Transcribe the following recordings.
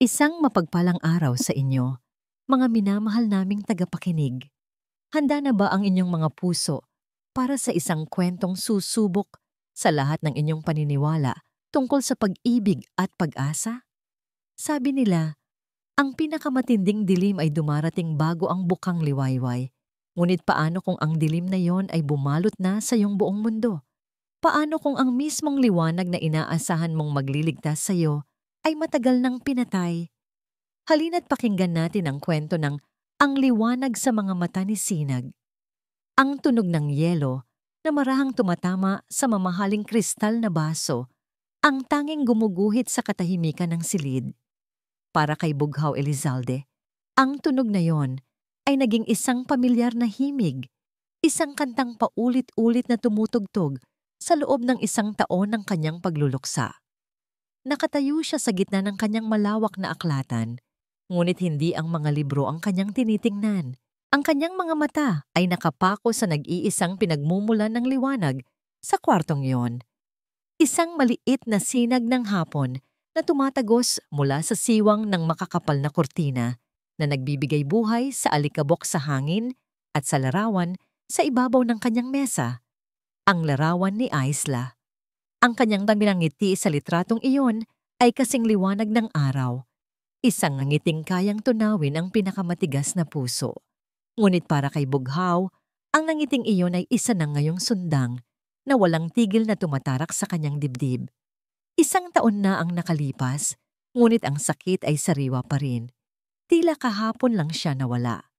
Isang mapagpalang araw sa inyo, mga minamahal naming tagapakinig. Handa na ba ang inyong mga puso para sa isang kwentong susubok sa lahat ng inyong paniniwala tungkol sa pag-ibig at pag-asa? Sabi nila, ang pinakamatinding dilim ay dumarating bago ang bukang liwayway. Ngunit paano kung ang dilim na yon ay bumalot na sa iyong buong mundo? Paano kung ang mismong liwanag na inaasahan mong magliligtas sa iyo ay matagal nang pinatay? Halina't pakinggan natin ang kwento ng Ang Liwanag sa Mga Mata ni Sinag. Ang tunog ng yelo na marahang tumatama sa mamahaling kristal na baso, ang tanging gumuguhit sa katahimikan ng silid. Para kay Bughaw Elizalde, ang tunog na yon ay naging isang pamilyar na himig, isang kantang paulit-ulit na tumutugtog sa loob ng 1 taon ng kanyang pagluluksa. Nakatayo siya sa gitna ng kanyang malawak na aklatan, ngunit hindi ang mga libro ang kanyang tinitingnan. Ang kanyang mga mata ay nakapako sa nag-iisang pinagmumulan ng liwanag sa kwartong yon. Isang maliit na sinag ng hapon na tumatagos mula sa siwang ng makakapal na kurtina na nagbibigay buhay sa alikabok sa hangin at sa larawan sa ibabaw ng kanyang mesa. Ang larawan ni Isla. Ang kanyang damirang ngiti sa litratong iyon ay kasing liwanag ng araw. Isang ngiting kayang tunawin ang pinakamatigas na puso. Ngunit para kay Bughaw, ang nangiting iyon ay isa na ngayong sundang na walang tigil na tumatarak sa kanyang dibdib. 1 taon na ang nakalipas, ngunit ang sakit ay sariwa pa rin. Tila kahapon lang siya nawala.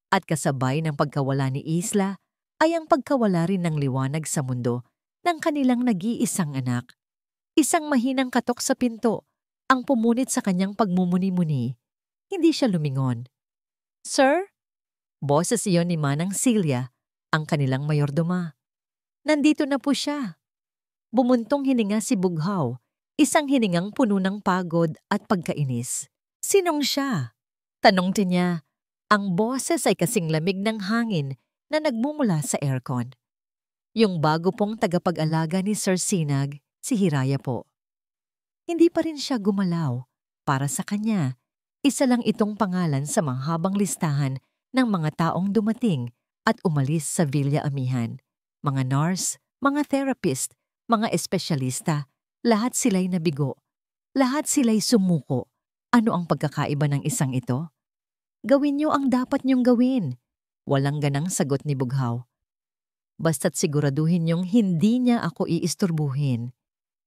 At kasabay ng pagkawala ni Isla ay ang pagkawala rin ng liwanag sa mundo ng kanilang nag-iisang anak. Isang mahinang katok sa pinto ang pumunit sa kanyang pagmumuni-muni. Hindi siya lumingon. "Sir?" Boses iyon ni Manang Celia, ang kanilang mayordoma. "Nandito na po siya." Bumuntong hininga si Bughaw, isang hiningang puno ng pagod at pagkainis. "Sinong siya?" Tanong niya. Ang boses ay kasing lamig ng hangin na nagmumula sa aircon. Yung bago pong tagapag-alaga ni Sir Sinag, si Hiraya po. Hindi pa rin siya gumalaw. Para sa kanya, isa lang itong pangalan sa manghabang listahan ng mga taong dumating at umalis sa Villa Amihan. Mga nurse, mga therapist, mga espesyalista, lahat sila'y nabigo. Lahat sila'y sumuko. Ano ang pagkakaiba ng isang ito? "Gawin niyo ang dapat niyong gawin." Walang ganang sagot ni Bughaw. "Basta't siguraduhin niyong hindi niya ako iisturbuhin."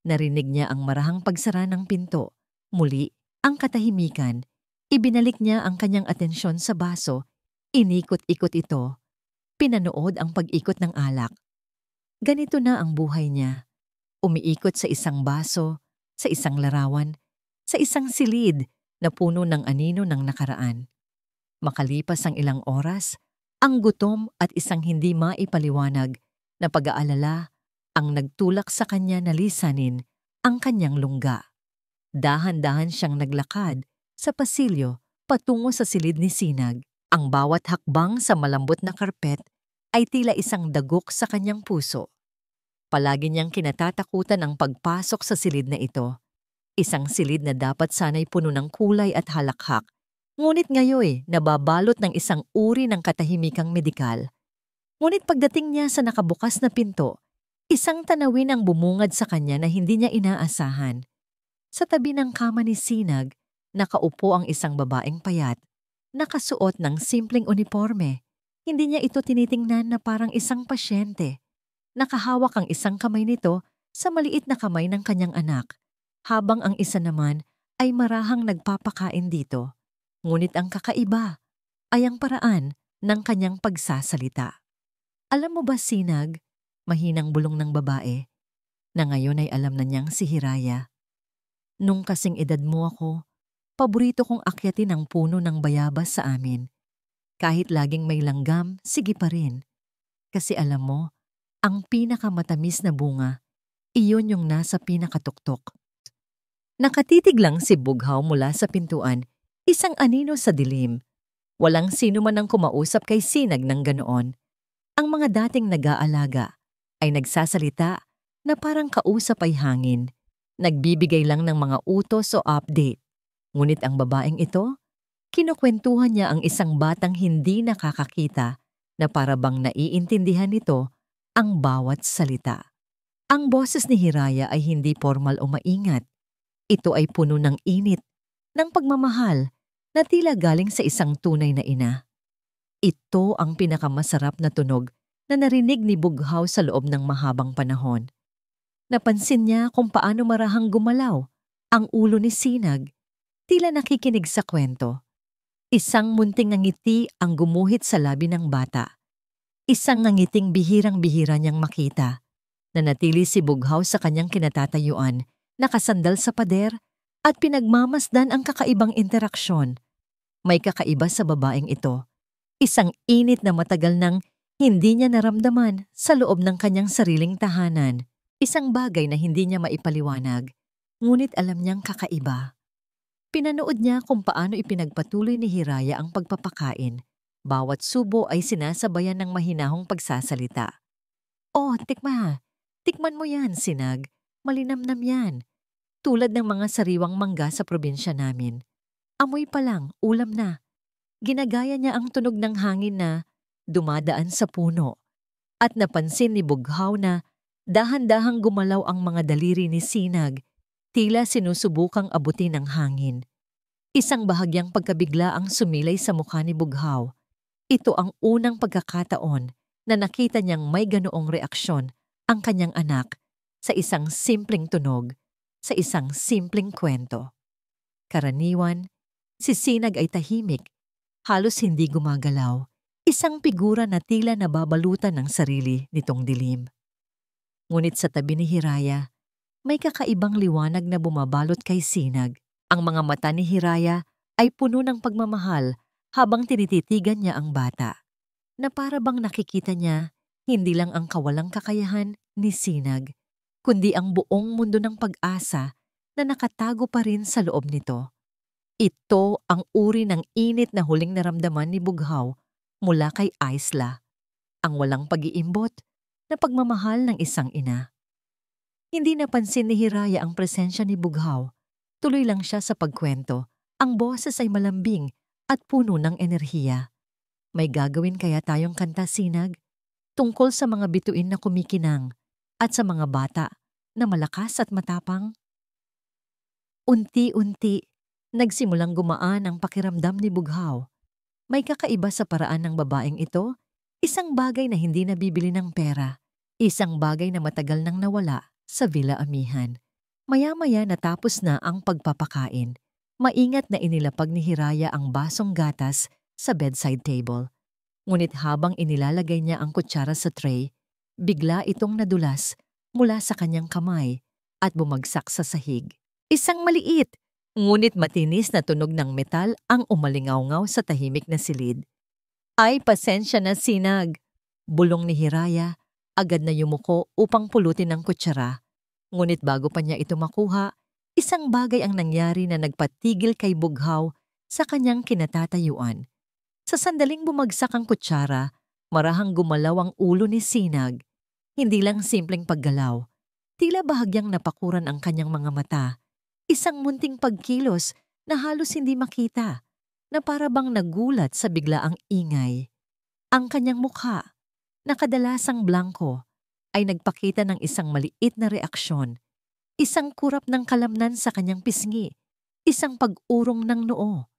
Narinig niya ang marahang pagsara ng pinto. Muli, ang katahimikan. Ibinalik niya ang kanyang atensyon sa baso. Inikot-ikot ito. Pinanood ang pag-ikot ng alak. Ganito na ang buhay niya. Umiikot sa isang baso, sa isang larawan, sa isang silid na puno ng anino ng nakaraan. Makalipas ang ilang oras, ang gutom at isang hindi maipaliwanag na pag-aalala ang nagtulak sa kanya na lisanin ang kanyang lungga. Dahan-dahan siyang naglakad sa pasilyo patungo sa silid ni Sinag. Ang bawat hakbang sa malambot na karpet ay tila isang dagok sa kanyang puso. Palagi niyang kinatatakutan ang pagpasok sa silid na ito. Isang silid na dapat sana'y puno ng kulay at halakhak. Ngunit ngayoy nababalot ng isang uri ng katahimikang medikal. Ngunit pagdating niya sa nakabukas na pinto, isang tanawin ang bumungad sa kanya na hindi niya inaasahan. Sa tabi ng kama ni Sinag, nakaupo ang isang babaeng payat, nakasuot ng simpleng uniforme. Hindi niya ito tinitingnan na parang isang pasyente. Nakahawak ang isang kamay nito sa maliit na kamay ng kanyang anak, habang ang isa naman ay marahang nagpapakain dito. Ngunit ang kakaiba ay ang paraan ng kanyang pagsasalita. "Alam mo ba, Sinag," mahinang bulong ng babae, na ngayon ay alam na niyang si Hiraya. "Nung kasing edad mo ako, paborito kong akyatin ang puno ng bayabas sa amin. Kahit laging may langgam, sige pa rin. Kasi alam mo, ang pinakamatamis na bunga, iyon yung nasa pinakatuktok." Nakatitig lang si Bughaw mula sa pintuan, isang anino sa dilim. Walang sino man ang kumausap kay Sinag ng ganoon. Ang mga dating nag-aalaga ay nagsasalita na parang kausap ay hangin. Nagbibigay lang ng mga utos o update. Ngunit ang babaeng ito, kinukwentuhan niya ang isang batang hindi nakakakita na para bang naiintindihan nito ang bawat salita. Ang boses ni Hiraya ay hindi formal o maingat. Ito ay puno ng init, ng pagmamahal na tila galing sa isang tunay na ina. Ito ang pinakamasarap na tunog na narinig ni Bughaw sa loob ng mahabang panahon. Napansin niya kung paano marahang gumalaw ang ulo ni Sinag, tila nakikinig sa kwento. Isang munting ngiti ang gumuhit sa labi ng bata. Isang ngiting bihirang-bihira niyang makita. Nanatili si Bughaw sa kanyang kinatatayuan, nakasandal sa pader at pinagmamasdan ang kakaibang interaksyon. May kakaiba sa babaeng ito. Isang init na matagal nang hindi niya naramdaman sa loob ng kanyang sariling tahanan. Isang bagay na hindi niya maipaliwanag, ngunit alam niyang kakaiba. Pinanood niya kung paano ipinagpatuloy ni Hiraya ang pagpapakain. Bawat subo ay sinasabayan ng mahinahong pagsasalita. "Oh, tikman mo yan, Sinag. Malinamnam yan. Tulad ng mga sariwang mangga sa probinsya namin. Amoy pa lang, ulam na." Ginagaya niya ang tunog ng hangin na dumadaan sa puno. At napansin ni Bughaw na dahan-dahang gumalaw ang mga daliri ni Sinag, tila sinusubukang abutin ng hangin. Isang bahagyang pagkabigla ang sumilay sa mukha ni Bughaw. Ito ang unang pagkakataon na nakita niyang may ganoong reaksyon ang kanyang anak sa isang simpleng tunog, sa isang simpleng kwento. Karaniwan, si Sinag ay tahimik, halos hindi gumagalaw, isang figura na tila nababalutan ng sarili nitong dilim. Ngunit sa tabi ni Hiraya, may kakaibang liwanag na bumabalot kay Sinag. Ang mga mata ni Hiraya ay puno ng pagmamahal habang tinititigan niya ang bata, na para bang nakikita niya hindi lang ang kawalang kakayahan ni Sinag, kundi ang buong mundo ng pag-asa na nakatago pa rin sa loob nito. Ito ang uri ng init na huling naramdaman ni Bughaw mula kay Aisla, ang walang pag-iimbot na pagmamahal ng isang ina. Hindi napansin ni Hiraya ang presensya ni Bughaw. Tuloy lang siya sa pagkwento. Ang boses ay malambing at puno ng enerhiya. May gagawin kaya tayong kanta, Sinag? Tungkol sa mga bituin na kumikinang at sa mga bata na malakas at matapang? Unti-unti, nagsimulang gumaan ang pakiramdam ni Bughaw. May kakaiba sa paraan ng babaeng ito, isang bagay na hindi nabibili ng pera, isang bagay na matagal nang nawala sa Villa Amihan. Maya-maya natapos na ang pagpapakain. Maingat na inilapag ni Hiraya ang basong gatas sa bedside table. Ngunit habang inilalagay niya ang kutsara sa tray, bigla itong nadulas mula sa kanyang kamay at bumagsak sa sahig. Isang maliit, ngunit matinis na tunog ng metal ang umalingaw-ngaw sa tahimik na silid. "Ay, pasensya na, Sinag," bulong ni Hiraya, agad na yumuko upang pulutin ang kutsara. Ngunit bago pa niya ito makuha, isang bagay ang nangyari na nagpatigil kay Bughaw sa kanyang kinatatayuan. Sa sandaling bumagsak ang kutsara, marahang gumalaw ang ulo ni Sinag. Hindi lang simpleng paggalaw, tila bahagyang napakuran ang kanyang mga mata. Isang munting pagkilos na halos hindi makita, na para bang nagulat sa biglaang ingay. Ang kanyang mukha, na kadalasang blanko, ay nagpakita ng isang maliit na reaksyon. Isang kurap ng kalamnan sa kanyang pisngi, isang pag-urong ng noo.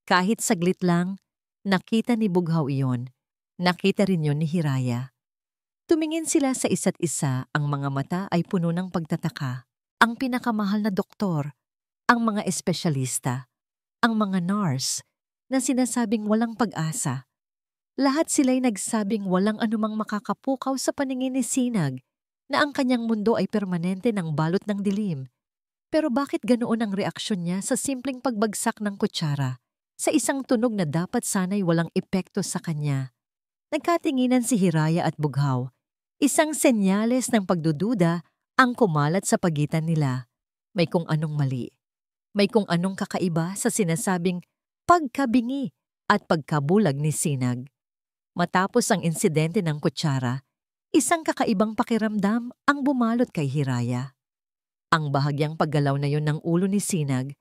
Kahit saglit lang, nakita ni Bughaw iyon. Nakita rin yon ni Hiraya. Tumingin sila sa isa't isa, ang mga mata ay puno ng pagtataka. Ang pinakamahal na doktor, ang mga espesyalista, ang mga nurse na sinasabing walang pag-asa. Lahat sila'y nagsabing walang anumang makakapukaw sa paningin ni Sinag, na ang kanyang mundo ay permanente ng balot ng dilim. Pero bakit ganoon ang reaksyon niya sa simpleng pagbagsak ng kutsara, sa isang tunog na dapat sana'y walang epekto sa kanya? Nagkatinginan si Hiraya at Bughaw. Isang senyales ng pagdududa ang kumalat sa pagitan nila. May kung anong mali. May kung anong kakaiba sa sinasabing pagkabingi at pagkabulag ni Sinag. Matapos ang insidente ng kutsara, isang kakaibang pakiramdam ang bumalot kay Hiraya. Ang bahagyang paggalaw na yon ng ulo ni Sinag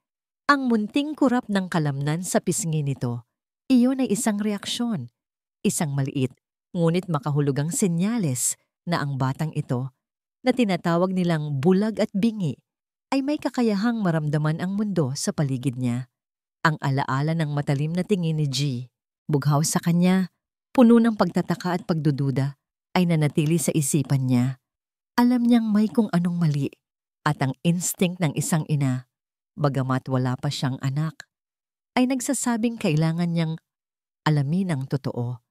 Ang munting kurap ng kalamnan sa pisngi nito, iyon ay isang reaksyon, isang maliit, ngunit makahulugang senyales na ang batang ito, na tinatawag nilang bulag at bingi, ay may kakayahang maramdaman ang mundo sa paligid niya. Ang alaala ng matalim na tingin ni G, bughaw sa kanya, puno ng pagtataka at pagdududa, ay nanatili sa isipan niya. Alam niyang may kung anong mali, at ang instinct ng isang ina, bagamat wala pa siyang anak, ay nagsasabing kailangan niyang alamin ang totoo.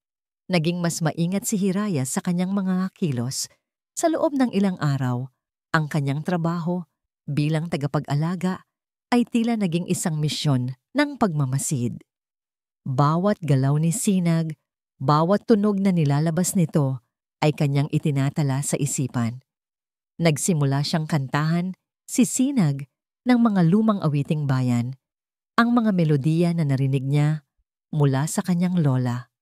Naging mas maingat si Hiraya sa kanyang mga kilos. Sa loob ng ilang araw, ang kanyang trabaho bilang tagapag-alaga ay tila naging isang misyon ng pagmamasid. Bawat galaw ni Sinag, bawat tunog na nilalabas nito ay kanyang itinatala sa isipan. Nagsimula siyang kantahan, si Sinag, ng mga lumang awiting bayan, ang mga melodiya na narinig niya mula sa kanyang lola.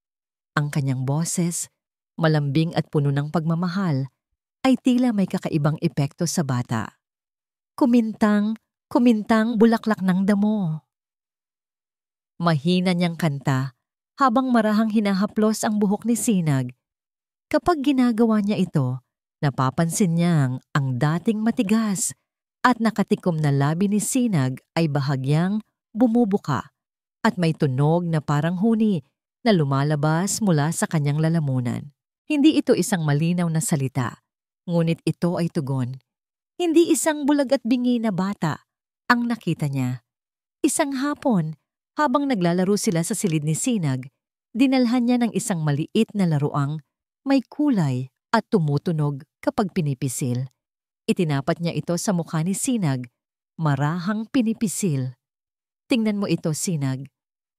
Ang kanyang boses, malambing at puno ng pagmamahal, ay tila may kakaibang epekto sa bata. Kumintang, kumintang bulaklak ng damo. Mahina niyang kanta habang marahang hinahaplos ang buhok ni Sinag. Kapag ginagawa niya ito, napapansin niyang ang dating matigas at nakatikom na labi ni Sinag ay bahagyang bumubuka at may tunog na parang huni na lumalabas mula sa kanyang lalamunan. Hindi ito isang malinaw na salita, ngunit ito ay tugon. Hindi isang bulag at bingi na bata ang nakita niya. Isang hapon, habang naglalaro sila sa silid ni Sinag, dinalhan niya ng isang maliit na laruang may kulay at tumutunog kapag pinipisil. Itinapat niya ito sa mukha ni Sinag, marahang pinipisil. Tingnan mo ito, Sinag.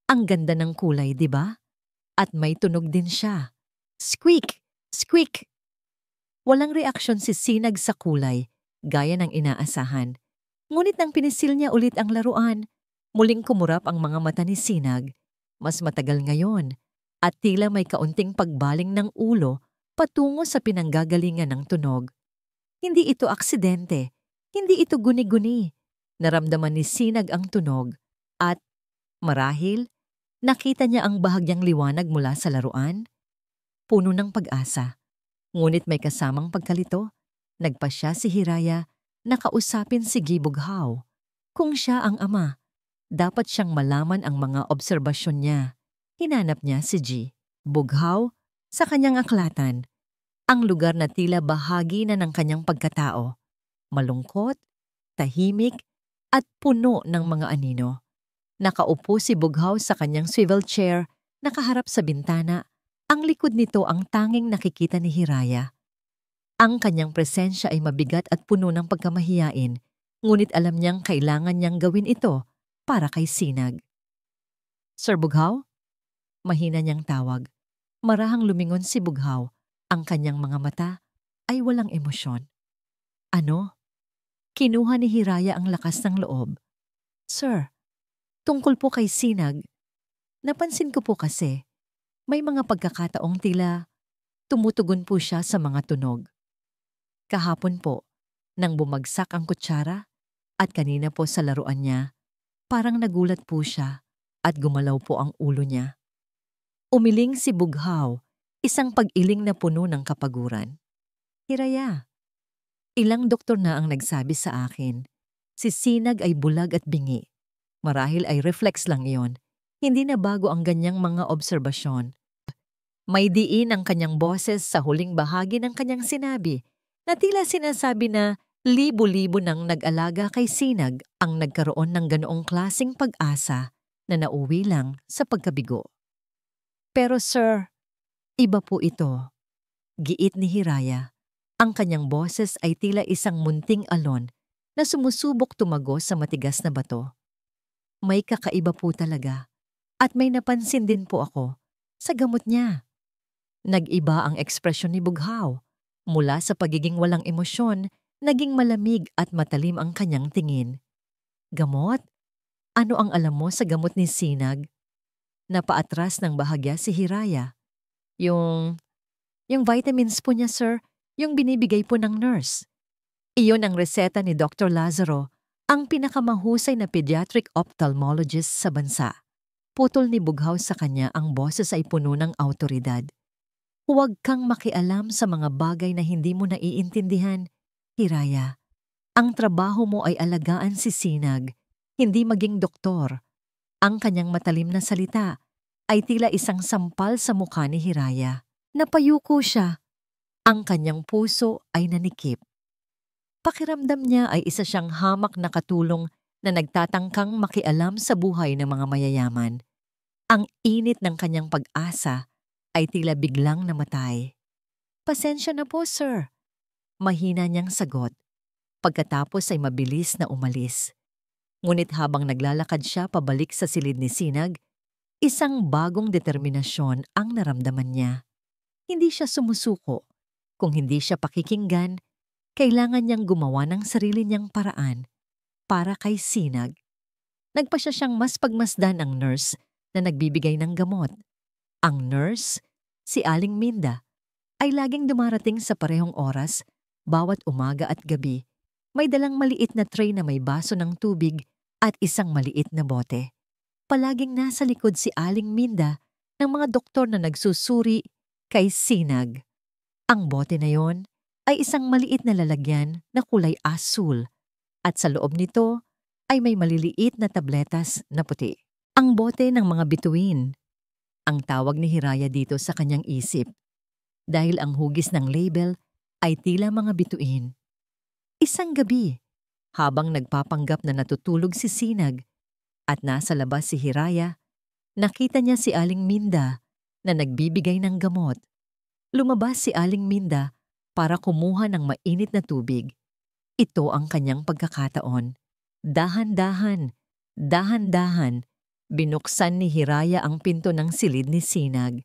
Ang ganda ng kulay, di ba? At may tunog din siya. Squeak! Squeak! Walang reaksyon si Sinag sa kulay, gaya ng inaasahan. Ngunit nang pinisil niya ulit ang laruan, muling kumurap ang mga mata ni Sinag. Mas matagal ngayon, at tila may kaunting pagbaling ng ulo patungo sa pinanggagalingan ng tunog. Hindi ito aksidente, hindi ito guni-guni. Naramdaman ni Sinag ang tunog at, marahil, nakita niya ang bahagyang liwanag mula sa laruan. Puno ng pag-asa. Ngunit may kasamang pagkalito. Nagpasya si Hiraya na kausapin si Gibughaw. Kung siya ang ama, dapat siyang malaman ang mga obserbasyon niya. Hinanap niya si G. Bughaw, sa kanyang aklatan, ang lugar na tila bahagi na ng kanyang pagkatao. Malungkot, tahimik, at puno ng mga anino. Nakaupo si Bughaw sa kanyang swivel chair, nakaharap sa bintana. Ang likod nito ang tanging nakikita ni Hiraya. Ang kanyang presensya ay mabigat at puno ng pagkamahiyain, ngunit alam niyang kailangan niyang gawin ito para kay Sinag. Sir Bughaw? Mahina niyang tawag. Marahang lumingon si Bughaw. Ang kanyang mga mata ay walang emosyon. Ano? Kinuha ni Hiraya ang lakas ng loob. Sir, tungkol po kay Sinag, napansin ko po kasi, may mga pagkakataong tila tumutugon po siya sa mga tunog. Kahapon po, nang bumagsak ang kutsara at kanina po sa laruan niya, parang nagulat po siya at gumalaw po ang ulo niya. Umiling si Bughaw, isang pag-iling na puno ng kapaguran. Hiraya, ilang doktor na ang nagsabi sa akin, si Sinag ay bulag at bingi. Marahil ay reflex lang iyon. Hindi na bago ang ganyang mga obserbasyon. May diin ang kanyang boses sa huling bahagi ng kanyang sinabi na tila sinasabi na libo-libo nang nag-alaga kay Sinag ang nagkaroon ng ganoong klaseng pag-asa na nauwi lang sa pagkabigo. Pero sir, iba po ito. Giit ni Hiraya. Ang kanyang boses ay tila isang munting alon na sumusubok tumago sa matigas na bato. May kakaiba po talaga. At may napansin din po ako sa gamot niya. Nag-iba ang ekspresyon ni Bughaw. Mula sa pagiging walang emosyon, naging malamig at matalim ang kanyang tingin. Gamot? Ano ang alam mo sa gamot ni Sinag? Napaatras ng bahagya si Hiraya. Yung vitamins po niya, sir, yung binibigay po ng nurse. Iyon ang reseta ni Dr. Lazaro ang pinakamahusay na pediatric ophthalmologist sa bansa. Putol ni Bughaw sa kanya, ang boses ay puno ng awtoridad. Huwag kang makialam sa mga bagay na hindi mo naiintindihan, Hiraya. Ang trabaho mo ay alagaan si Sinag, hindi maging doktor. Ang kanyang matalim na salita ay tila isang sampal sa mukha ni Hiraya. Napayuko siya. Ang kanyang puso ay nanikip. Pakiramdam niya ay isa siyang hamak na katulong na nagtatangkang makialam sa buhay ng mga mayayaman. Ang init ng kanyang pag-asa ay tila biglang namatay. Pasensya na po, sir. Mahina niyang sagot. Pagkatapos ay mabilis na umalis. Ngunit habang naglalakad siya pabalik sa silid ni Sinag, isang bagong determinasyon ang naramdaman niya. Hindi siya sumusuko. Kung hindi siya pakikinggan, kailangan niyang gumawa ng sarili niyang paraan para kay Sinag. Nagpa siyang mas pagmasdan ang nurse na nagbibigay ng gamot. Ang nurse, si Aling Minda, ay laging dumarating sa parehong oras bawat umaga at gabi. May dalang maliit na tray na may baso ng tubig at isang maliit na bote. Palaging nasa likod si Aling Minda ng mga doktor na nagsusuri kay Sinag. Ang bote na yon ay isang maliit na lalagyan na kulay asul at sa loob nito ay may maliliit na tabletas na puti. Ang bote ng mga bituin. Ang tawag ni Hiraya dito sa kanyang isip, dahil ang hugis ng label ay tila mga bituin. Isang gabi, habang nagpapanggap na natutulog si Sinag at nasa labas si Hiraya, nakita niya si Aling Minda na nagbibigay ng gamot. Lumabas si Aling Minda para kumuha ng mainit na tubig. Ito ang kanyang pagkakataon. Dahan-dahan, dahan-dahan, binuksan ni Hiraya ang pinto ng silid ni Sinag.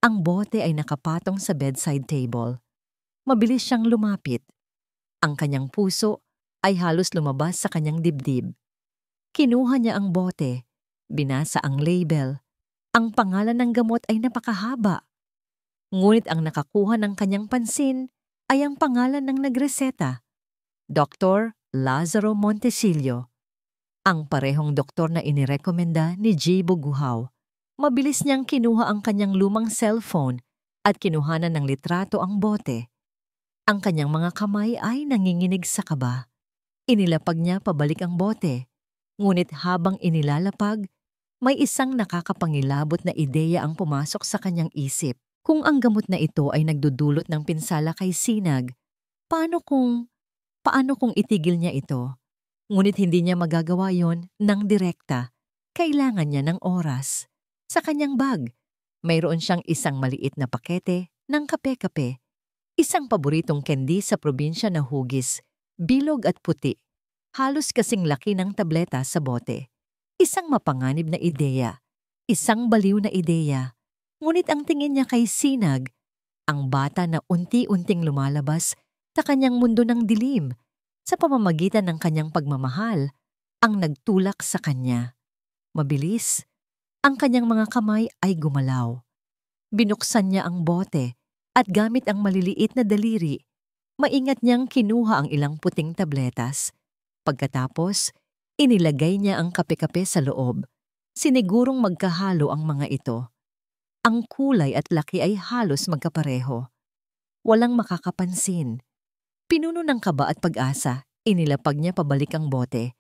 Ang bote ay nakapatong sa bedside table. Mabilis siyang lumapit. Ang kanyang puso ay halos lumabas sa kanyang dibdib. Kinuha niya ang bote, binasa ang label. Ang pangalan ng gamot ay napakahaba. Ngunit ang nakakuha ng kanyang pansin ay ang pangalan ng nagreseta, Dr. Lazaro Montesillo. Ang parehong doktor na inirekomenda ni G. Bughaw. Mabilis niyang kinuha ang kanyang lumang cellphone at kinuhanan ng litrato ang bote. Ang kanyang mga kamay ay nanginginig sa kaba. Inilapag niya pabalik ang bote. Ngunit habang inilalapag, may isang nakakapangilabot na ideya ang pumasok sa kanyang isip. Kung ang gamot na ito ay nagdudulot ng pinsala kay Sinag, paano kung itigil niya ito? Ngunit hindi niya magagawa yon ng direkta. Kailangan niya ng oras. Sa kanyang bag, mayroon siyang isang maliit na pakete ng kape-kape. Isang paboritong candy sa probinsya na hugis, bilog at puti. Halos kasing laki ng tableta sa bote. Isang mapanganib na ideya. Isang baliw na ideya. Ngunit ang tingin niya kay Sinag, ang bata na unti-unting lumalabas sa kanyang mundo ng dilim, sa pamamagitan ng kanyang pagmamahal, ang nagtulak sa kanya. Mabilis, ang kanyang mga kamay ay gumalaw. Binuksan niya ang bote at gamit ang maliliit na daliri, maingat niyang kinuha ang ilang puting tabletas. Pagkatapos, inilagay niya ang kape-kape sa loob. Sinigurong magkahalo ang mga ito. Ang kulay at laki ay halos magkapareho. Walang makakapansin. Pinuno ng kaba at pag-asa, inilapag niya pabalik ang bote.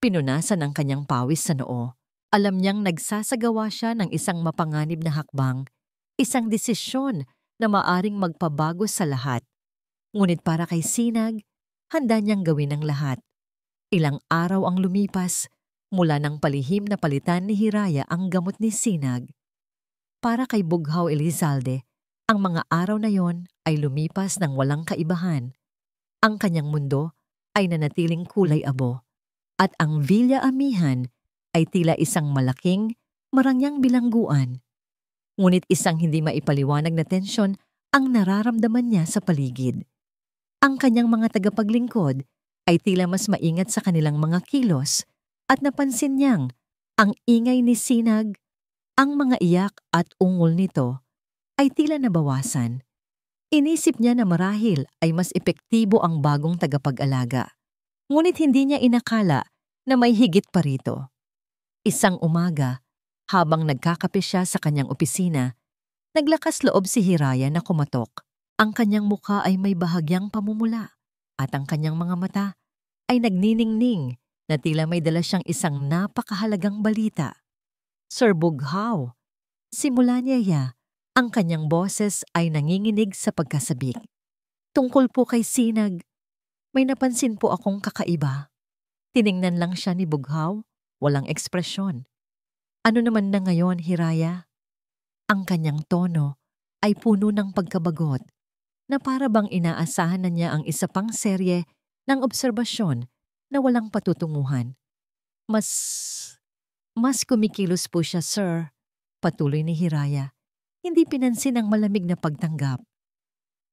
Pinunasan ang kanyang pawis sa noo. Alam niyang nagsasagawa siya ng isang mapanganib na hakbang, isang desisyon na maaring magpabago sa lahat. Ngunit para kay Sinag, handa niyang gawin ang lahat. Ilang araw ang lumipas mula nang palihim na palitan ni Hiraya ang gamot ni Sinag. Para kay Bughaw Elizalde, ang mga araw na yon ay lumipas ng walang kaibahan. Ang kanyang mundo ay nanatiling kulay abo, at ang Villa Amihan ay tila isang malaking, marangyang bilangguan. Ngunit isang hindi maipaliwanag na tensyon ang nararamdaman niya sa paligid. Ang kanyang mga tagapaglingkod ay tila mas maingat sa kanilang mga kilos at napansin niyang ang ingay ni Sinag, ang mga iyak at ungol nito ay tila nabawasan. Inisip niya na marahil ay mas epektibo ang bagong tagapag-alaga. Ngunit hindi niya inakala na may higit pa rito. Isang umaga, habang nagkakape siya sa kanyang opisina, naglakas loob si Hiraya na kumatok. Ang kanyang mukha ay may bahagyang pamumula at ang kanyang mga mata ay nagniningning na tila may dala siyang isang napakahalagang balita. Sir Bughaw, simula niya, ang kanyang boses ay nanginginig sa pagkasabik. Tungkol po kay Sinag, may napansin po akong kakaiba. Tiningnan lang siya ni Bughaw, walang ekspresyon. Ano naman na ngayon, Hiraya? Ang kanyang tono ay puno ng pagkabagot na para bang inaasahan na niya ang isa pang serye ng obserbasyon na walang patutunguhan. Mas kumikilos po siya, sir. Patuloy ni Hiraya. Hindi pinansin ang malamig na pagtanggap.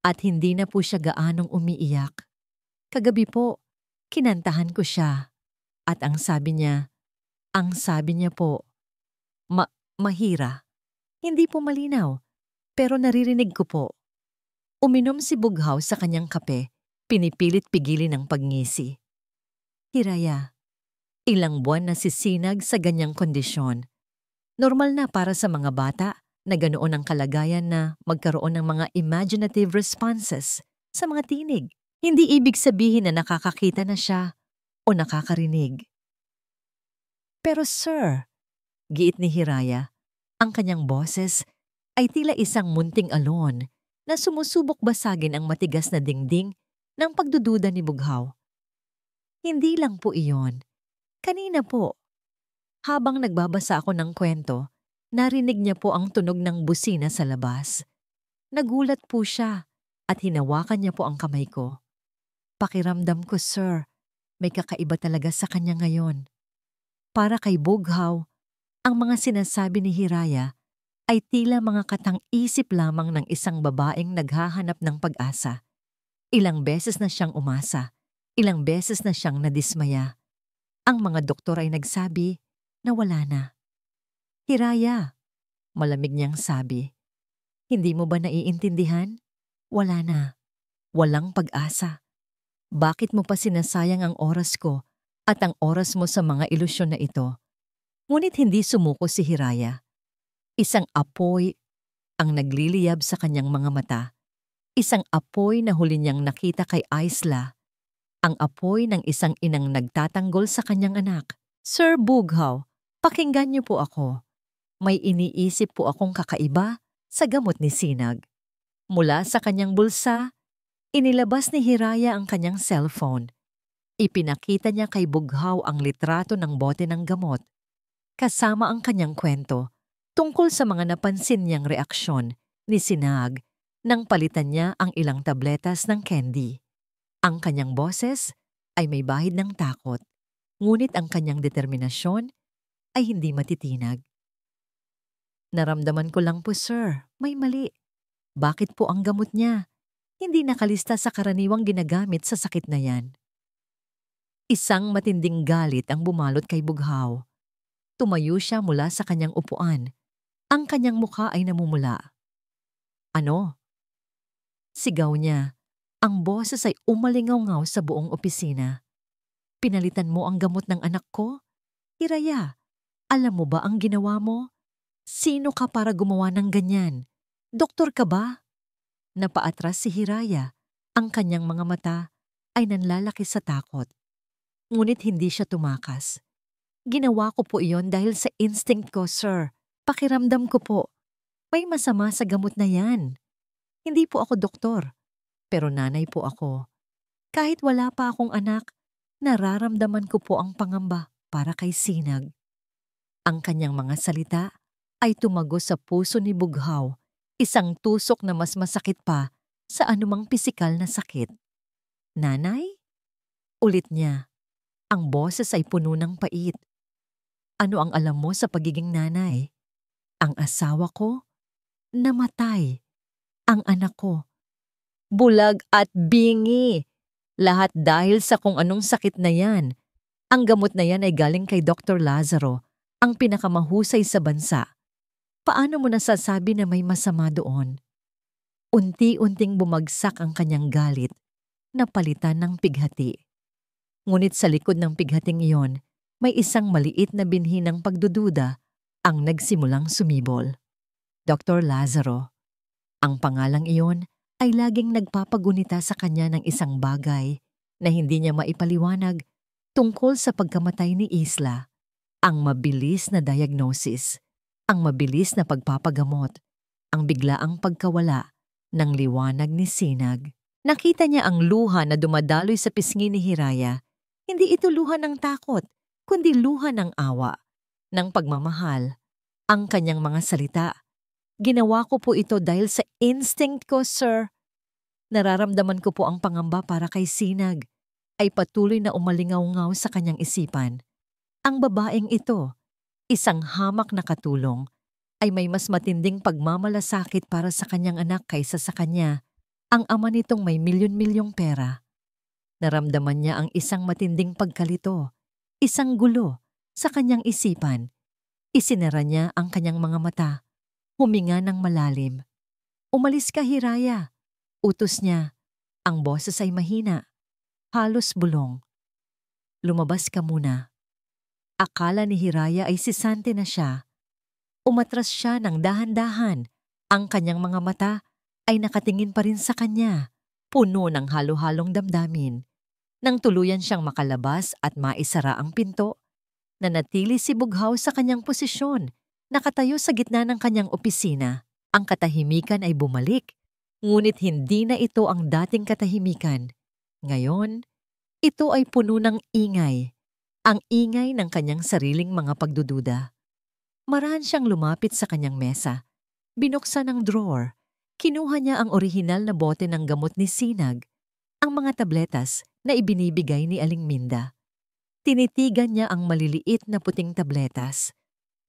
At hindi na po siya gaanong umiiyak. Kagabi po, kinantahan ko siya. At ang sabi niya po, Mahira. Hindi po malinaw, pero naririnig ko po. Uminom si Bughaw sa kanyang kape, pinipilit pigilin ang pagngisi. Hiraya, ilang buwan na si Sinag sa ganyang kondisyon. Normal na para sa mga bata na ganoon ang kalagayan na magkaroon ng mga imaginative responses sa mga tinig. Hindi ibig sabihin na nakakakita na siya o nakakarinig. Pero sir, giit ni Hiraya, ang kanyang boses ay tila isang munting alon na sumusubok basagin ang matigas na dingding ng pagdududa ni Bughaw. Hindi lang po iyon. Kanina po, habang nagbabasa ako ng kwento, narinig niya po ang tunog ng busina sa labas. Nagulat po siya at hinawakan niya po ang kamay ko. Pakiramdam ko, sir, may kakaiba talaga sa kanya ngayon. Para kay Bughaw, ang mga sinasabi ni Hiraya ay tila mga katang-isip lamang ng isang babaeng naghahanap ng pag-asa. Ilang beses na siyang umasa, ilang beses na siyang nadismaya. Ang mga doktor ay nagsabi na wala na. Hiraya, malamig niyang sabi, hindi mo ba naiintindihan? Wala na. Walang pag-asa. Bakit mo pa sinasayang ang oras ko at ang oras mo sa mga ilusyon na ito? Ngunit hindi sumuko si Hiraya. Isang apoy ang nagliliyab sa kanyang mga mata. Isang apoy na huli niyang nakita kay Aisla. Ang apoy ng isang inang nagtatanggol sa kanyang anak. Sir Bughaw, pakinggan niyo po ako. May iniisip po akong kakaiba sa gamot ni Sinag. Mula sa kanyang bulsa, inilabas ni Hiraya ang kanyang cellphone. Ipinakita niya kay Bughaw ang litrato ng bote ng gamot, kasama ang kanyang kwento tungkol sa mga napansin niyang reaksyon ni Sinag nang palitan niya ang ilang tabletas ng candy. Ang kanyang boses ay may bahid ng takot, ngunit ang kanyang determinasyon ay hindi matitinag. Naramdaman ko lang po, sir, may mali. Bakit po ang gamot niya hindi nakalista sa karaniwang ginagamit sa sakit na yan? Isang matinding galit ang bumalot kay Bughaw. Tumayo siya mula sa kanyang upuan. Ang kanyang mukha ay namumula. Ano? Sigaw niya. Ang boses ay umalingaw-ngaw sa buong opisina. Pinalitan mo ang gamot ng anak ko? Hiraya, alam mo ba ang ginawa mo? Sino ka para gumawa ng ganyan? Doktor ka ba? Napaatras si Hiraya. Ang kanyang mga mata ay nanlalaki sa takot. Ngunit hindi siya tumakas. Ginawa ko po iyon dahil sa instinct ko, sir. Pakiramdam ko po. May masama sa gamot na yan. Hindi po ako doktor, pero nanay po ako. Kahit wala pa akong anak, nararamdaman ko po ang pangamba para kay Sinag. Ang kanyang mga salita ay tumago sa puso ni Bughaw, isang tusok na mas masakit pa sa anumang pisikal na sakit. Nanay? Ulit niya. Ang boses ay puno ng pait. Ano ang alam mo sa pagiging nanay? Ang asawa ko, namatay. Ang anak ko, bulag at bingi. Lahat dahil sa kung anong sakit na yan. Ang gamot na yan ay galing kay Dr. Lazaro, ang pinakamahusay sa bansa. Paano mo nasasabi na may masama doon? Unti-unting bumagsak ang kanyang galit, napalitan ng pighati. Ngunit sa likod ng pighating iyon, may isang maliit na binhi ng pagdududa ang nagsimulang sumibol. Dr. Lazaro. Ang pangalang iyon ay laging nagpapagunita sa kanya ng isang bagay na hindi niya maipaliwanag tungkol sa pagkamatay ni Isla. Ang mabilis na diagnosis, ang mabilis na pagpapagamot, ang biglaang pagkawala ng liwanag ni Sinag. Nakita niya ang luha na dumadaloy sa pisngi ni Hiraya. Hindi ito luha ng takot, kundi luha ng awa, ng pagmamahal. Ang kanyang mga salita, "Ginawa ko po ito dahil sa instinct ko, sir." Nararamdaman ko po ang pangamba para kay Sinag, ay patuloy na umalingaw-ngaw sa kanyang isipan. Ang babaeng ito, isang hamak na katulong, ay may mas matinding pagmamalasakit para sa kanyang anak kaysa sa kanya. Ang ama nitong may milyon-milyong pera. Naramdaman niya ang isang matinding pagkalito, isang gulo sa kanyang isipan. Isinara niya ang kanyang mga mata, huminga ng malalim. "Umalis ka, Hiraya," utos niya. Ang boses ay mahina, halos bulong. "Lumabas ka muna." Akala ni Hiraya ay sisante na siya. Umatras siya ng dahan-dahan. Ang kanyang mga mata ay nakatingin pa rin sa kanya, puno ng halo-halong damdamin. Nang tuluyan siyang makalabas at maisara ang pinto, nanatili si Bughaw sa kanyang posisyon, nakatayo sa gitna ng kanyang opisina. Ang katahimikan ay bumalik, ngunit hindi na ito ang dating katahimikan. Ngayon, ito ay puno ng ingay, ang ingay ng kanyang sariling mga pagdududa. Marahan siyang lumapit sa kanyang mesa. Binuksan ang drawer. Kinuha niya ang orihinal na bote ng gamot ni Sinag, ang mga tabletas na ibinibigay ni Aling Minda. Tinitigan niya ang maliliit na puting tabletas.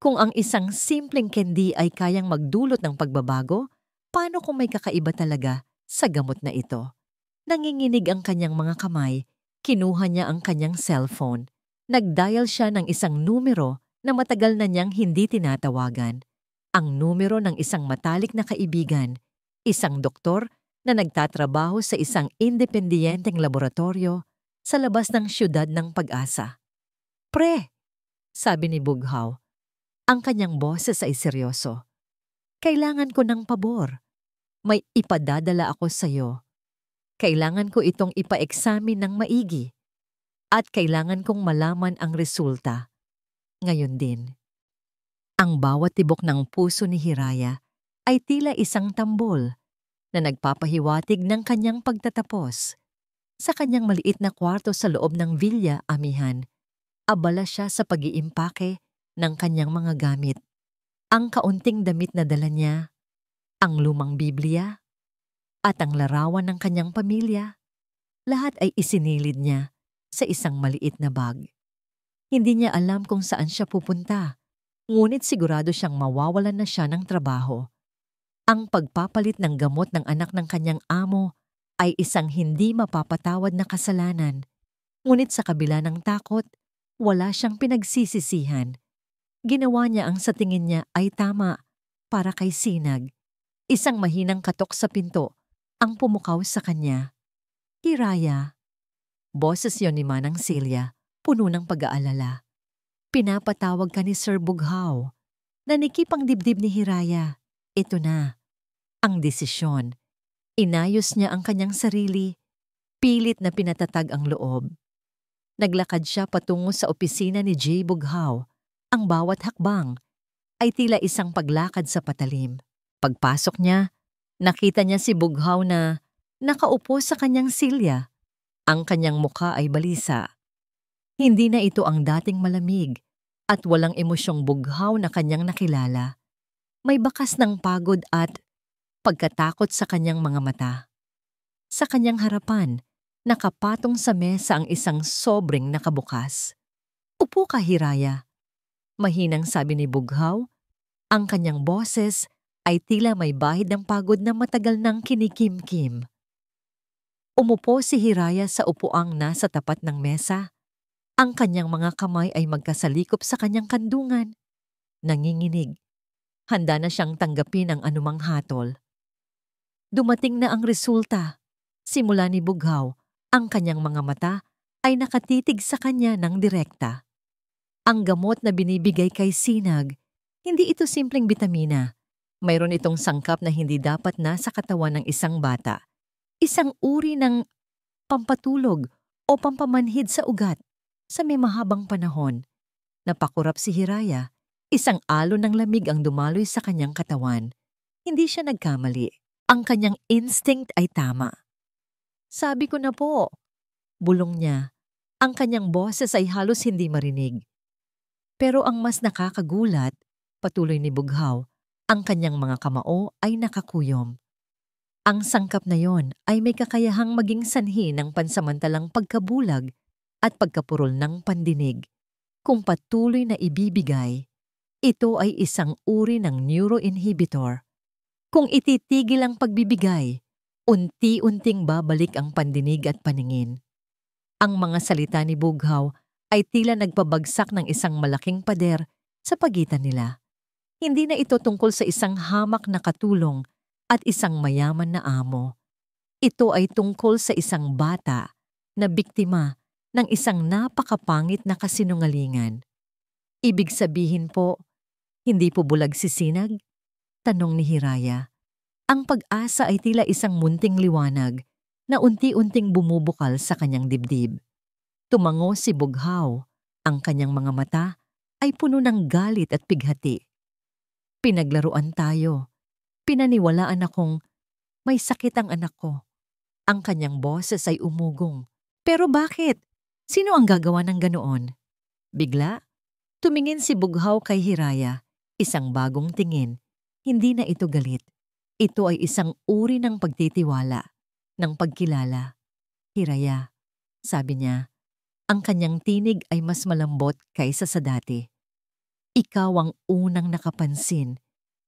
Kung ang isang simpleng candy ay kayang magdulot ng pagbabago, paano kung may kakaiba talaga sa gamot na ito? Nanginginig ang kanyang mga kamay. Kinuha niya ang kanyang cellphone. Nag-dial siya ng isang numero na matagal na niyang hindi tinatawagan. Ang numero ng isang matalik na kaibigan, isang doktor na nagtatrabaho sa isang independiyenteng laboratorio sa labas ng siyudad ng Pag-asa. "Pre," sabi ni Bughaw. Ang kanyang boses ay seryoso. "Kailangan ko ng pabor. May ipadadala ako sa iyo. Kailangan ko itong ipa-examine ng maigi. At kailangan kong malaman ang resulta. Ngayon din." Ang bawat tibok ng puso ni Hiraya ay tila isang tambol na nagpapahiwatig ng kanyang pagtatapos. Sa kanyang maliit na kwarto sa loob ng Villa Amihan, abala siya sa pag-iimpake ng kanyang mga gamit. Ang kaunting damit na dala niya, ang lumang Biblia, at ang larawan ng kanyang pamilya, lahat ay isinilid niya sa isang maliit na bag. Hindi niya alam kung saan siya pupunta, ngunit sigurado siyang mawawalan na siya ng trabaho. Ang pagpapalit ng gamot ng anak ng kanyang amo ay isang hindi mapapatawad na kasalanan, ngunit sa kabila ng takot, wala siyang pinagsisisihan. Ginawa niya ang sa tingin niya ay tama para kay Sinag. Isang mahinang katok sa pinto ang pumukaw sa kanya. "Hiraya." Boses yon ni Manang Celia, puno ng pag-aalala. "Pinapatawag ka ni Sir Bughaw." Nanikip ang dibdib ni Hiraya. Ito na, ang desisyon. Inayos niya ang kanyang sarili, pilit na pinatatag ang loob. Naglakad siya patungo sa opisina ni J. Bughaw. Ang bawat hakbang ay tila isang paglakad sa patalim. Pagpasok niya, nakita niya si Bughaw na nakaupo sa kanyang silya. Ang kanyang mukha ay balisa. Hindi na ito ang dating malamig at walang emosyong Bughaw na kanyang nakilala. May bakas ng pagod at pagkatakot sa kanyang mga mata. Sa kanyang harapan, nakapatong sa mesa ang isang sobreng nakabukas. "Upo ka, Hiraya," mahinang sabi ni Bughaw. Ang kanyang boses ay tila may bahid ng pagod na matagal nang kinikimkim. Umupo si Hiraya sa upuang nasa tapat ng mesa. Ang kanyang mga kamay ay magkasalikop sa kanyang kandungan. Nanginginig. Handa na siyang tanggapin ang anumang hatol. Dumating na ang resulta. Simula ni Bughaw, ang kanyang mga mata ay nakatitig sa kanya ng direkta. Ang gamot na binibigay kay Sinag, hindi ito simpleng bitamina. Mayroon itong sangkap na hindi dapat nasa katawan ng isang bata. Isang uri ng pampatulog o pampamanhid sa ugat sa may mahabang panahon. Napakurap si Hiraya. Isang alon ng lamig ang dumaloy sa kanyang katawan. Hindi siya nagkamali. Ang kanyang instinct ay tama. Sabi ko na po, bulong niya. Ang kanyang boses ay halos hindi marinig. Pero ang mas nakakagulat, patuloy ni Bughaw, ang kanyang mga kamao ay nakakuyom. Ang sangkap na yon ay may kakayahang maging sanhi ng pansamantalang pagkabulag at pagkapurol ng pandinig. Kung patuloy na ibibigay, ito ay isang uri ng neuroinhibitor. Kung ititigil ang pagbibigay, unti-unting babalik ang pandinig at paningin. Ang mga salita ni Bughaw ay tila nagpabagsak ng isang malaking pader sa pagitan nila. Hindi na ito tungkol sa isang hamak na katulong at isang mayaman na amo. Ito ay tungkol sa isang bata na biktima ng isang napakapangit na kasinungalingan. Ibig sabihin po, hindi po bulag si Sinag? Tanong ni Hiraya. Ang pag-asa ay tila isang munting liwanag na unti-unting bumubukal sa kanyang dibdib. Tumango si Bughaw. Ang kanyang mga mata ay puno ng galit at pighati. Pinaglaruan tayo. Pinaniwalaan akong may sakit ang anak ko. Ang kanyang boses ay umugong. Pero bakit? Sino ang gagawa ng ganoon? Bigla, tumingin si Bughaw kay Hiraya. Isang bagong tingin. Hindi na ito galit. Ito ay isang uri ng pagtitiwala, ng pagkilala. Hiraya, sabi niya, ang kanyang tinig ay mas malambot kaysa sa dati. Ikaw ang unang nakapansin.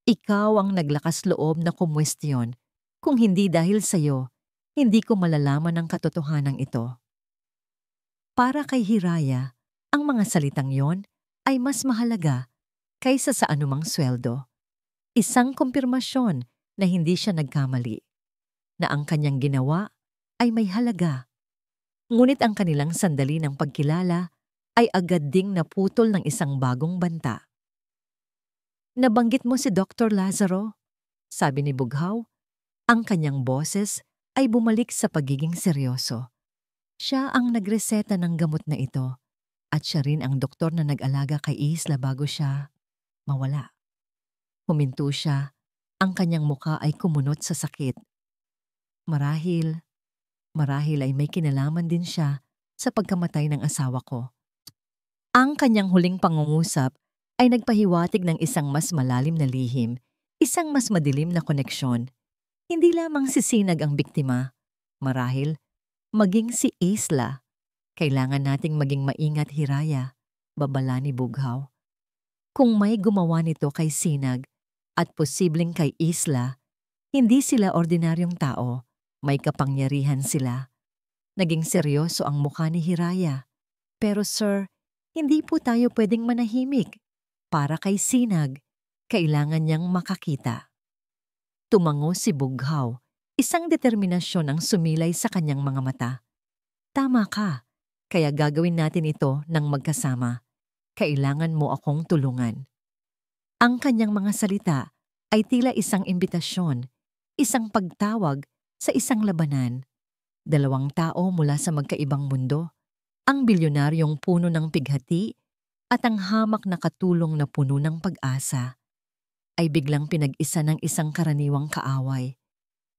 Ikaw ang naglakas loob na kumwestiyon. Kung hindi dahil sa'yo, hindi ko malalaman ang katotohanan ito. Para kay Hiraya, ang mga salitang yon ay mas mahalaga kaysa sa anumang sweldo. Isang kumpirmasyon na hindi siya nagkamali, na ang kanyang ginawa ay may halaga. Ngunit ang kanilang sandali ng pagkilala ay agad ding naputol ng isang bagong banta. Nabanggit mo si Dr. Lazaro, sabi ni Bughaw. Ang kanyang boses ay bumalik sa pagiging seryoso. Siya ang nagreseta ng gamot na ito at siya rin ang doktor na nag-alaga kay Isla bago siya mawala. Huminto siya. Ang kanyang muka ay kumunot sa sakit. Marahil ay may kinalaman din siya sa pagkamatay ng asawa ko. Ang kanyang huling pangungusap ay nagpahiwatig ng isang mas malalim na lihim, isang mas madilim na koneksyon. Hindi lamang si Sinag ang biktima. Marahil, maging si Isla. Kailangan nating maging maingat, Hiraya, babala ni Bughaw. Kung may gumawa nito kay Sinag at posibleng kay Isla, hindi sila ordinaryong tao, may kapangyarihan sila. Naging seryoso ang mukha ni Hiraya. Pero sir, hindi po tayo pwedeng manahimik. Para kay Sinag, kailangan niyang makakita. Tumango si Bughaw, isang determinasyon ang sumilay sa kanyang mga mata. Tama ka, kaya gagawin natin ito ng magkasama. Kailangan mo akong tulungan. Ang kanyang mga salita ay tila isang imbitasyon, isang pagtawag sa isang labanan. Dalawang tao mula sa magkaibang mundo, ang bilyonaryong puno ng pighati at ang hamak na katulong na puno ng pag-asa, ay biglang pinag-isa ng isang karaniwang kaaway,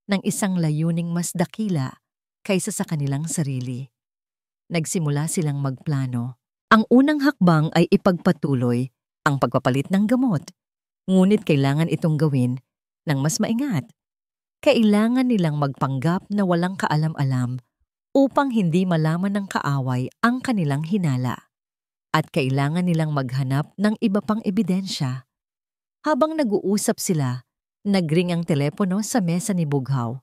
ng isang layuning mas dakila kaysa sa kanilang sarili. Nagsimula silang magplano. Ang unang hakbang ay ipagpatuloy ang pagpapalit ng gamot, ngunit kailangan itong gawin ng mas maingat. Kailangan nilang magpanggap na walang kaalam-alam upang hindi malaman ng kaaway ang kanilang hinala. At kailangan nilang maghanap ng iba pang ebidensya. Habang nag-uusap sila, nagring ang telepono sa mesa ni Bughaw.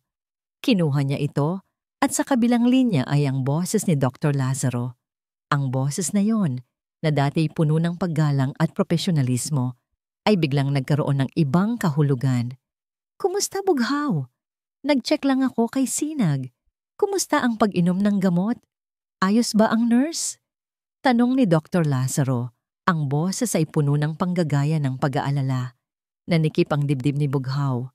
Kinuha niya ito at sa kabilang linya ay ang boses ni Dr. Lazaro. Ang boses na yon, na dati puno ng paggalang at profesionalismo, ay biglang nagkaroon ng ibang kahulugan. Kumusta, Bughaw? Nag-check lang ako kay Sinag. Kumusta ang pag-inom ng gamot? Ayos ba ang nurse? Tanong ni Dr. Lazaro. Ang boses ay puno ng panggagaya ng pag-aalala. Nanikip ang dibdib ni Bughaw.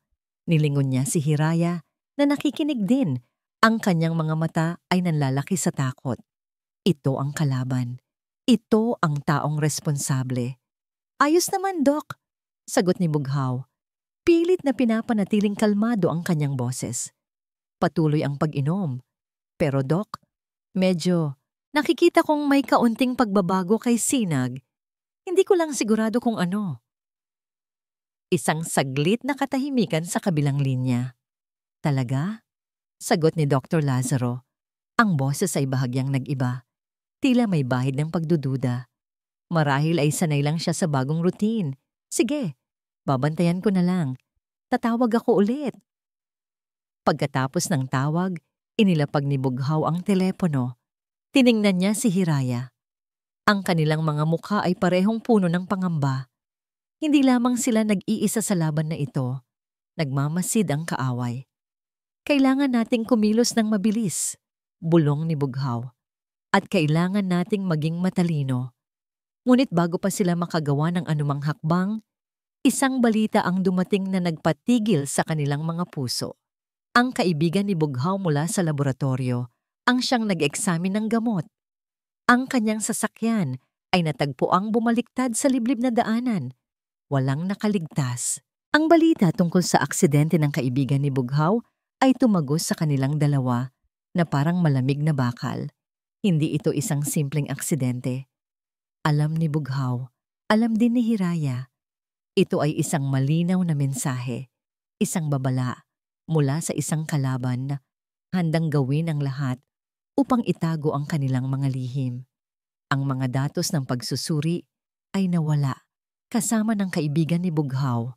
Nilingon niya si Hiraya na nakikinig din. Ang kanyang mga mata ay nanlalaki sa takot. Ito ang kalaban. Ito ang taong responsable. Ayos naman, Doc, sagot ni Bughaw. Pilit na pinapanatiling kalmado ang kanyang boses. Patuloy ang pag-inom. Pero Doc, medyo nakikita kong may kaunting pagbabago kay Sinag. Hindi ko lang sigurado kung ano. Isang saglit na katahimikan sa kabilang linya. Talaga? Sagot ni Dr. Lazaro. Ang boses ay bahagyang nag-iba. Tila may bahid ng pagdududa. Marahil ay sanay lang siya sa bagong routine. Sige, babantayan ko na lang. Tatawag ako ulit. Pagkatapos ng tawag, inilapag ni Bughaw ang telepono. Tiningnan niya si Hiraya. Ang kanilang mga mukha ay parehong puno ng pangamba. Hindi lamang sila nag-iisa sa laban na ito. Nagmamasid ang kaaway. Kailangan nating kumilos ng mabilis, bulong ni Bughaw. At kailangan nating maging matalino. Ngunit bago pa sila makagawa ng anumang hakbang, isang balita ang dumating na nagpatigil sa kanilang mga puso. Ang kaibigan ni Bughaw mula sa laboratorio ang siyang nag-eksamin ng gamot. Ang kanyang sasakyan ay natagpuang bumaliktad sa liblib na daanan. Walang nakaligtas. Ang balita tungkol sa aksidente ng kaibigan ni Bughaw ay tumagos sa kanilang dalawa na parang malamig na bakal. Hindi ito isang simpleng aksidente. Alam ni Bughaw, alam din ni Hiraya. Ito ay isang malinaw na mensahe, isang babala mula sa isang kalaban na handang gawin ang lahat upang itago ang kanilang mga lihim. Ang mga datos ng pagsusuri ay nawala kasama ng kaibigan ni Bughaw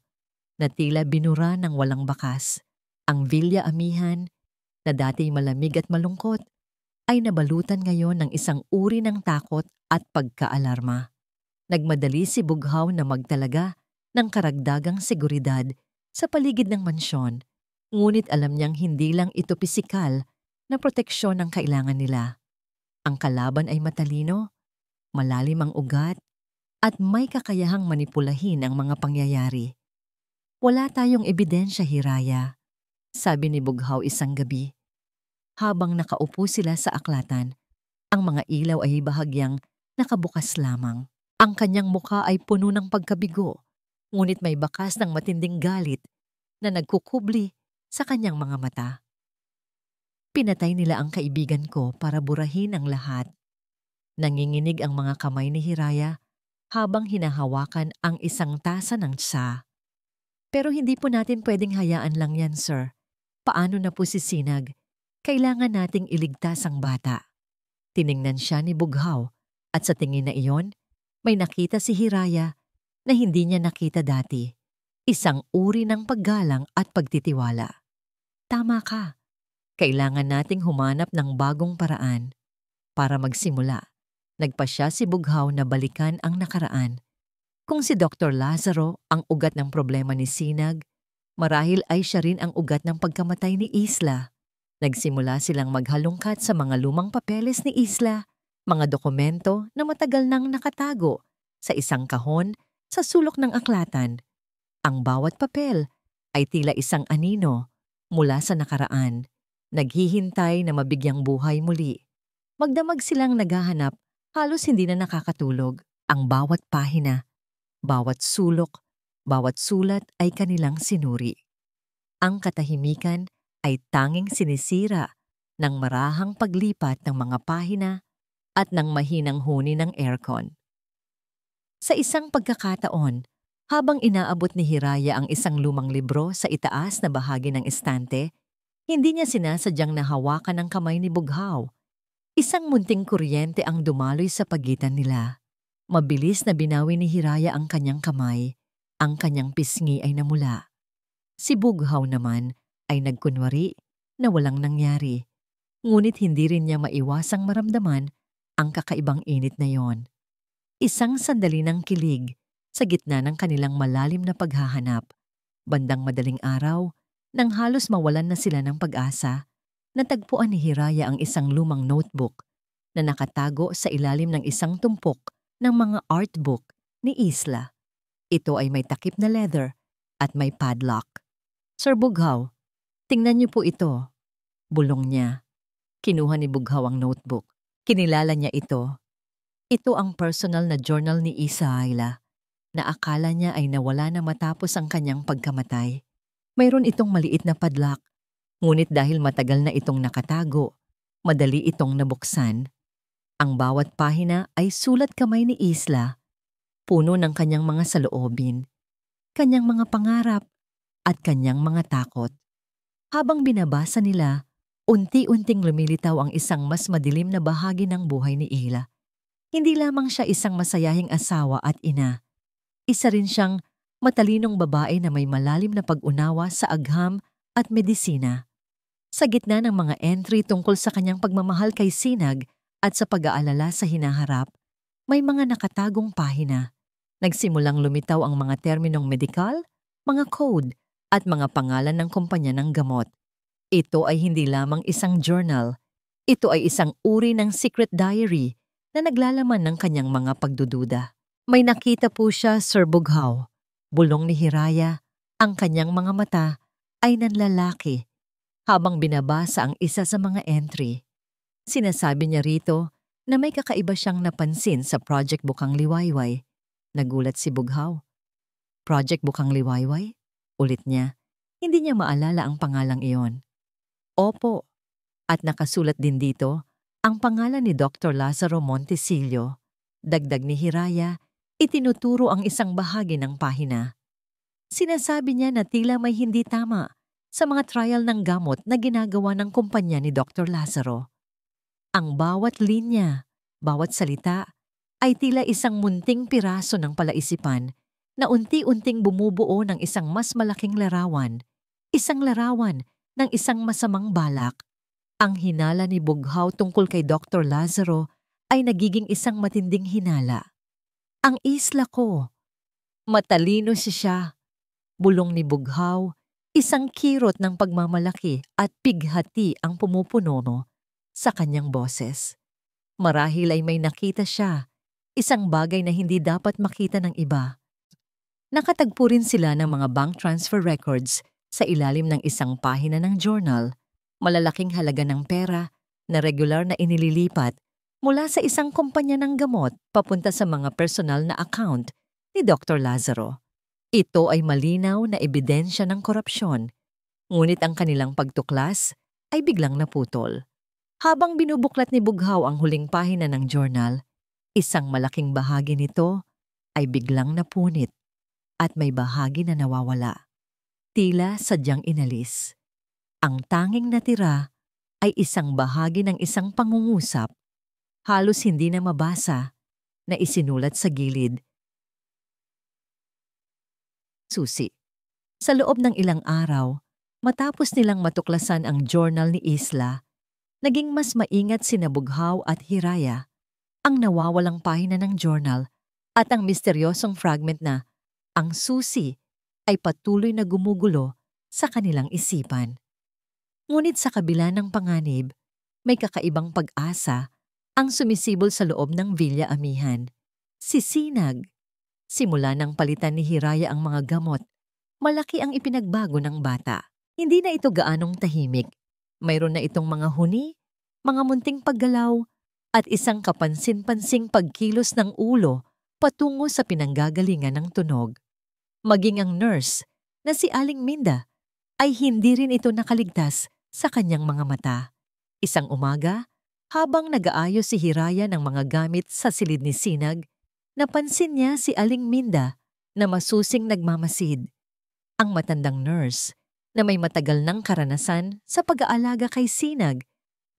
na tila binura ng walang bakas. Ang Villa Amihan na dati malamig at malungkot ay nabalutan ngayon ng isang uri ng takot at pagkaalarma. Nagmadali si Bughaw na magtalaga ng karagdagang seguridad sa paligid ng mansyon, ngunit alam niyang hindi lang ito pisikal na proteksyon ang kailangan nila. Ang kalaban ay matalino, malalim ang ugat, at may kakayahang manipulahin ang mga pangyayari. Wala tayong ebidensya, Hiraya, sabi ni Bughaw isang gabi. Habang nakaupo sila sa aklatan, ang mga ilaw ay bahagyang nakabukas lamang. Ang kanyang mukha ay puno ng pagkabigo, ngunit may bakas ng matinding galit na nagkukubli sa kanyang mga mata. Pinatay nila ang kaibigan ko para burahin ang lahat. Nanginginig ang mga kamay ni Hiraya habang hinahawakan ang isang tasa ng tsa. Pero hindi po natin pwedeng hayaan lang yan, sir. Paano na po si Sinag? Kailangan nating iligtas ang bata. Tiningnan siya ni Bughaw at sa tingin na iyon, may nakita si Hiraya na hindi niya nakita dati. Isang uri ng paggalang at pagtitiwala. Tama ka. Kailangan nating humanap ng bagong paraan. Para magsimula, nagpasya si Bughaw na balikan ang nakaraan. Kung si Dr. Lazaro ang ugat ng problema ni Sinag, marahil ay siya rin ang ugat ng pagkamatay ni Isla. Nagsimula silang maghalungkat sa mga lumang papeles ni Isla, mga dokumento na matagal nang nakatago sa isang kahon sa sulok ng aklatan. Ang bawat papel ay tila isang anino mula sa nakaraan, naghihintay na mabigyang buhay muli. Magdamag silang naghahanap, halos hindi na nakakatulog. Ang bawat pahina, bawat sulok, bawat sulat ay kanilang sinuri. Ang katahimikan ay tanging sinisira ng marahang paglipat ng mga pahina at ng mahinang huni ng aircon. Sa isang pagkakataon, habang inaabot ni Hiraya ang isang lumang libro sa itaas na bahagi ng estante, hindi niya sinasadyang nahawakan ang kamay ni Bughaw. Isang munting kuryente ang dumaloy sa pagitan nila. Mabilis na binawi ni Hiraya ang kanyang kamay, ang kanyang pisngi ay namula. Si Bughaw naman ay nagkunwari na walang nangyari, ngunit hindi rin niya maiwasang maramdaman ang kakaibang init na yon. Isang sandali ng kilig sa gitna ng kanilang malalim na paghahanap. Bandang madaling araw, nang halos mawalan na sila ng pag-asa, natagpuan ni Hiraya ang isang lumang notebook na nakatago sa ilalim ng isang tumpok ng mga artbook ni Isla. Ito ay may takip na leather at may padlock. Sir Bughaw, tingnan niyo po ito. Bulong niya. Kinuha ni Bughaw ang notebook. Kinilala niya ito. Ito ang personal na journal ni Isla na akala niya ay nawala na matapos ang kanyang pagkamatay. Mayroon itong maliit na padlock, ngunit dahil matagal na itong nakatago, madali itong nabuksan. Ang bawat pahina ay sulat kamay ni Isla, puno ng kanyang mga saloobin, kanyang mga pangarap, at kanyang mga takot. Habang binabasa nila, unti-unting lumilitaw ang isang mas madilim na bahagi ng buhay ni Isla. Hindi lamang siya isang masayahing asawa at ina. Isa rin siyang matalinong babae na may malalim na pag-unawa sa agham at medisina. Sa gitna ng mga entry tungkol sa kanyang pagmamahal kay Sinag at sa pag-aalala sa hinaharap, may mga nakatagong pahina. Nagsimulang lumitaw ang mga terminong medikal, mga code, at mga pangalan ng kumpanya ng gamot. Ito ay hindi lamang isang journal. Ito ay isang uri ng secret diary na naglalaman ng kanyang mga pagdududa. May nakita po siya, Sir Bughaw. Bulong ni Hiraya, ang kanyang mga mata ay nanlalaki habang binabasa ang isa sa mga entry. Sinasabi niya rito na may kakaiba siyang napansin sa Project Bukang Liwayway. Nagulat si Bughaw. Project Bukang Liwayway? Ulit niya. Hindi niya maalala ang pangalang iyon. Opo, at nakasulat din dito ang pangalan ni Dr. Lazaro Montesillo. Dagdag ni Hiraya, itinuturo ang isang bahagi ng pahina. Sinasabi niya na tila may hindi tama sa mga trial ng gamot na ginagawa ng kumpanya ni Dr. Lazaro. Ang bawat linya, bawat salita, ay tila isang munting piraso ng palaisipan na unti-unting bumubuo ng isang mas malaking larawan, isang larawan ng isang masamang balak. Ang hinala ni Bughaw tungkol kay Dr. Lazaro ay nagiging isang matinding hinala. Ang Isla ko. Matalino siya. Bulong ni Bughaw, isang kirot ng pagmamalaki at pighati ang pumupuno sa kanyang boses. Marahil ay may nakita siya, isang bagay na hindi dapat makita ng iba. Nakatagpo rin sila ng mga bank transfer records sa ilalim ng isang pahina ng journal, malalaking halaga ng pera na regular na inililipat mula sa isang kumpanya ng gamot papunta sa mga personal na account ni Dr. Lazaro. Ito ay malinaw na ebidensya ng korupsyon, ngunit ang kanilang pagtuklas ay biglang naputol. Habang binubuklat ni Bughaw ang huling pahina ng journal, isang malaking bahagi nito ay biglang napunit at may bahagi na nawawala. Tila sadyang inalis. Ang tanging natira ay isang bahagi ng isang pangungusap, halos hindi na mabasa, na isinulat sa gilid. Susi. Sa loob ng ilang araw, matapos nilang matuklasan ang journal ni Isla, naging mas maingat sina Bughaw at Hiraya. Ang nawawalang pahina ng journal at ang misteryosong fragment na ang susi ay patuloy na gumugulo sa kanilang isipan. Ngunit sa kabila ng panganib, may kakaibang pag-asa ang sumisibol sa loob ng Villa Amihan. Si Sinag. Simula nang palitan ni Hiraya ang mga gamot, malaki ang ipinagbago ng bata. Hindi na ito gaanong tahimik. Mayroon na itong mga huni, mga munting paggalaw, at isang kapansin-pansing pagkilos ng ulo patungo sa pinanggagalingan ng tunog. Maging ang nurse na si Aling Minda ay hindi rin ito nakaligtas sa kanyang mga mata. Isang umaga, habang nag-aayos si Hiraya ng mga gamit sa silid ni Sinag, napansin niya si Aling Minda na masusing nagmamasid. Ang matandang nurse na may matagal ng karanasan sa pag-aalaga kay Sinag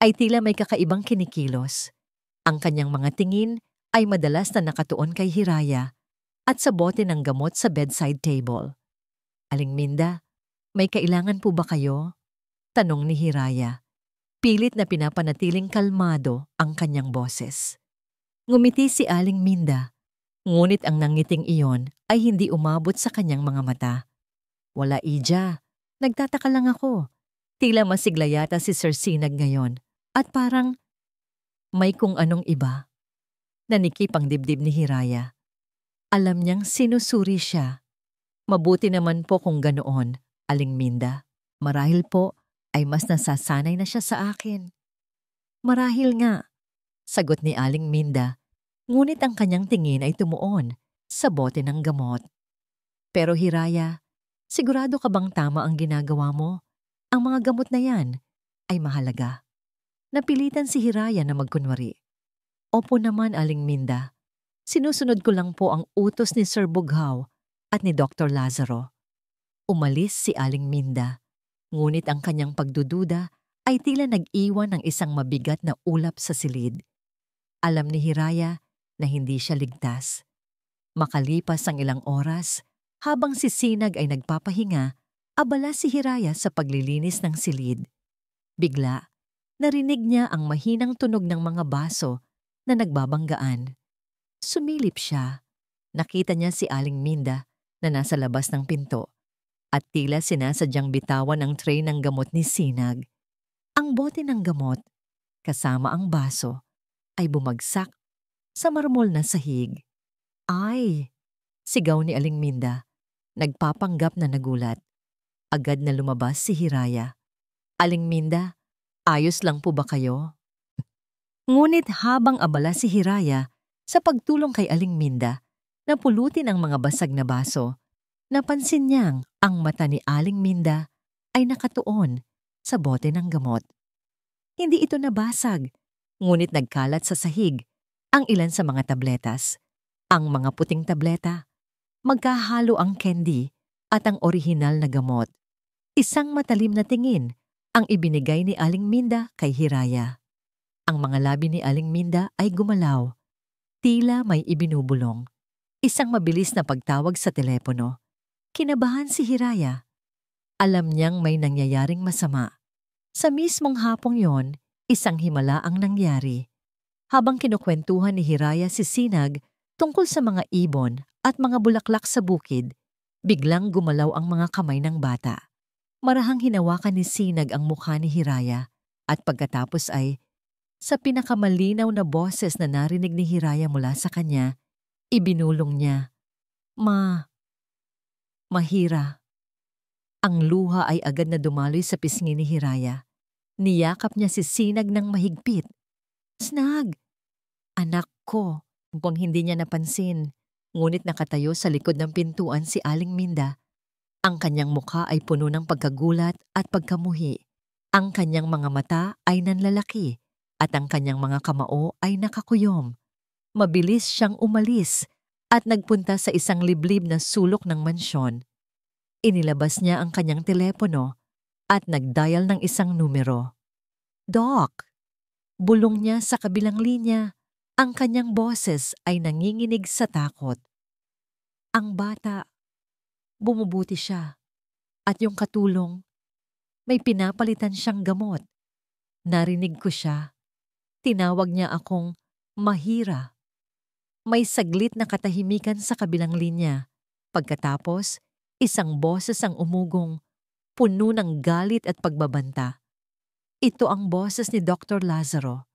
ay tila may kakaibang kinikilos. Ang kanyang mga tingin ay madalas na nakatuon kay Hiraya at sa bote ng gamot sa bedside table. Aling Minda, may kailangan po ba kayo? Tanong ni Hiraya. Pilit na pinapanatiling kalmado ang kanyang boses. Ngumiti si Aling Minda, ngunit ang nangiting iyon ay hindi umabot sa kanyang mga mata. Wala, Ija. Nagtataka lang ako. Tila masigla yata si Sir Sinag ngayon at parang May kung anong iba. Nanikip ang dibdib ni Hiraya. Alam niyang sinusuri siya. Mabuti naman po kung ganoon, Aling Minda. Marahil po ay mas nasasanay na siya sa akin. Marahil nga, sagot ni Aling Minda, ngunit ang kanyang tingin ay tumuon sa bote ng gamot. Pero Hiraya, sigurado ka bang tama ang ginagawa mo? Ang mga gamot na yan ay mahalaga. Napilitan si Hiraya na magkunwari. Opo naman, Aling Minda. Sinusunod ko lang po ang utos ni Sir Bughaw at ni Dr. Lazaro. Umalis si Aling Minda, ngunit ang kanyang pagdududa ay tila nag-iwan ng isang mabigat na ulap sa silid. Alam ni Hiraya na hindi siya ligtas. Makalipas ang ilang oras, habang si Sinag ay nagpapahinga, abala si Hiraya sa paglilinis ng silid. Bigla, narinig niya ang mahinang tunog ng mga baso na nagbabanggaan. Sumilip siya. Nakita niya si Aling Minda na nasa labas ng pinto at tila sinasadyang bitawan ang tray ng gamot ni Sinag. Ang bote ng gamot, kasama ang baso, ay bumagsak sa marmol na sahig. Ay! Sigaw ni Aling Minda. Nagpapanggap na nagulat. Agad na lumabas si Hiraya. Aling Minda, ayos lang po ba kayo? Ngunit habang abala si Hiraya sa pagtulong kay Aling Minda na pulutin ang mga basag na baso, napansin niyang ang mata ni Aling Minda ay nakatuon sa bote ng gamot. Hindi ito nabasag, ngunit nagkalat sa sahig ang ilan sa mga tabletas. Ang mga puting tableta, magkahalo ang candy at ang orihinal na gamot. Isang matalim na tingin ang ibinigay ni Aling Minda kay Hiraya. Ang mga labi ni Aling Minda ay gumalaw. Tila may ibinubulong. Isang mabilis na pagtawag sa telepono. Kinabahan si Hiraya. Alam niyang may nangyayaring masama. Sa mismong hapong yon, isang himala ang nangyari. Habang kinukwentuhan ni Hiraya si Sinag tungkol sa mga ibon at mga bulaklak sa bukid, biglang gumalaw ang mga kamay ng bata. Marahang hinawakan ni Sinag ang mukha ni Hiraya at pagkatapos ay, sa pinakamalinaw na boses na narinig ni Hiraya mula sa kanya, ibinulong niya, Mahira. Ang luha ay agad na dumaloy sa pisngi ni Hiraya. Niyakap niya si Sinag ng mahigpit. Snag! Anak ko, mukhang hindi niya napansin. Ngunit nakatayo sa likod ng pintuan si Aling Minda. Ang kanyang mukha ay puno ng pagkagulat at pagkamuhi. Ang kanyang mga mata ay nanlalaki at ang kanyang mga kamao ay nakakuyom. Mabilis siyang umalis at nagpunta sa isang liblib na sulok ng mansyon. Inilabas niya ang kanyang telepono at nagdial ng isang numero. Doc! Bulong niya sa kabilang linya. Ang kanyang boses ay nanginginig sa takot. Ang bata, bumubuti siya. At yung katulong, may pinapalitan siyang gamot. Narinig ko siya. Tinawag niya akong Mahira. May saglit na katahimikan sa kabilang linya. Pagkatapos, isang boses ang umugong, puno ng galit at pagbabanta. Ito ang boses ni Dr. Lazaro.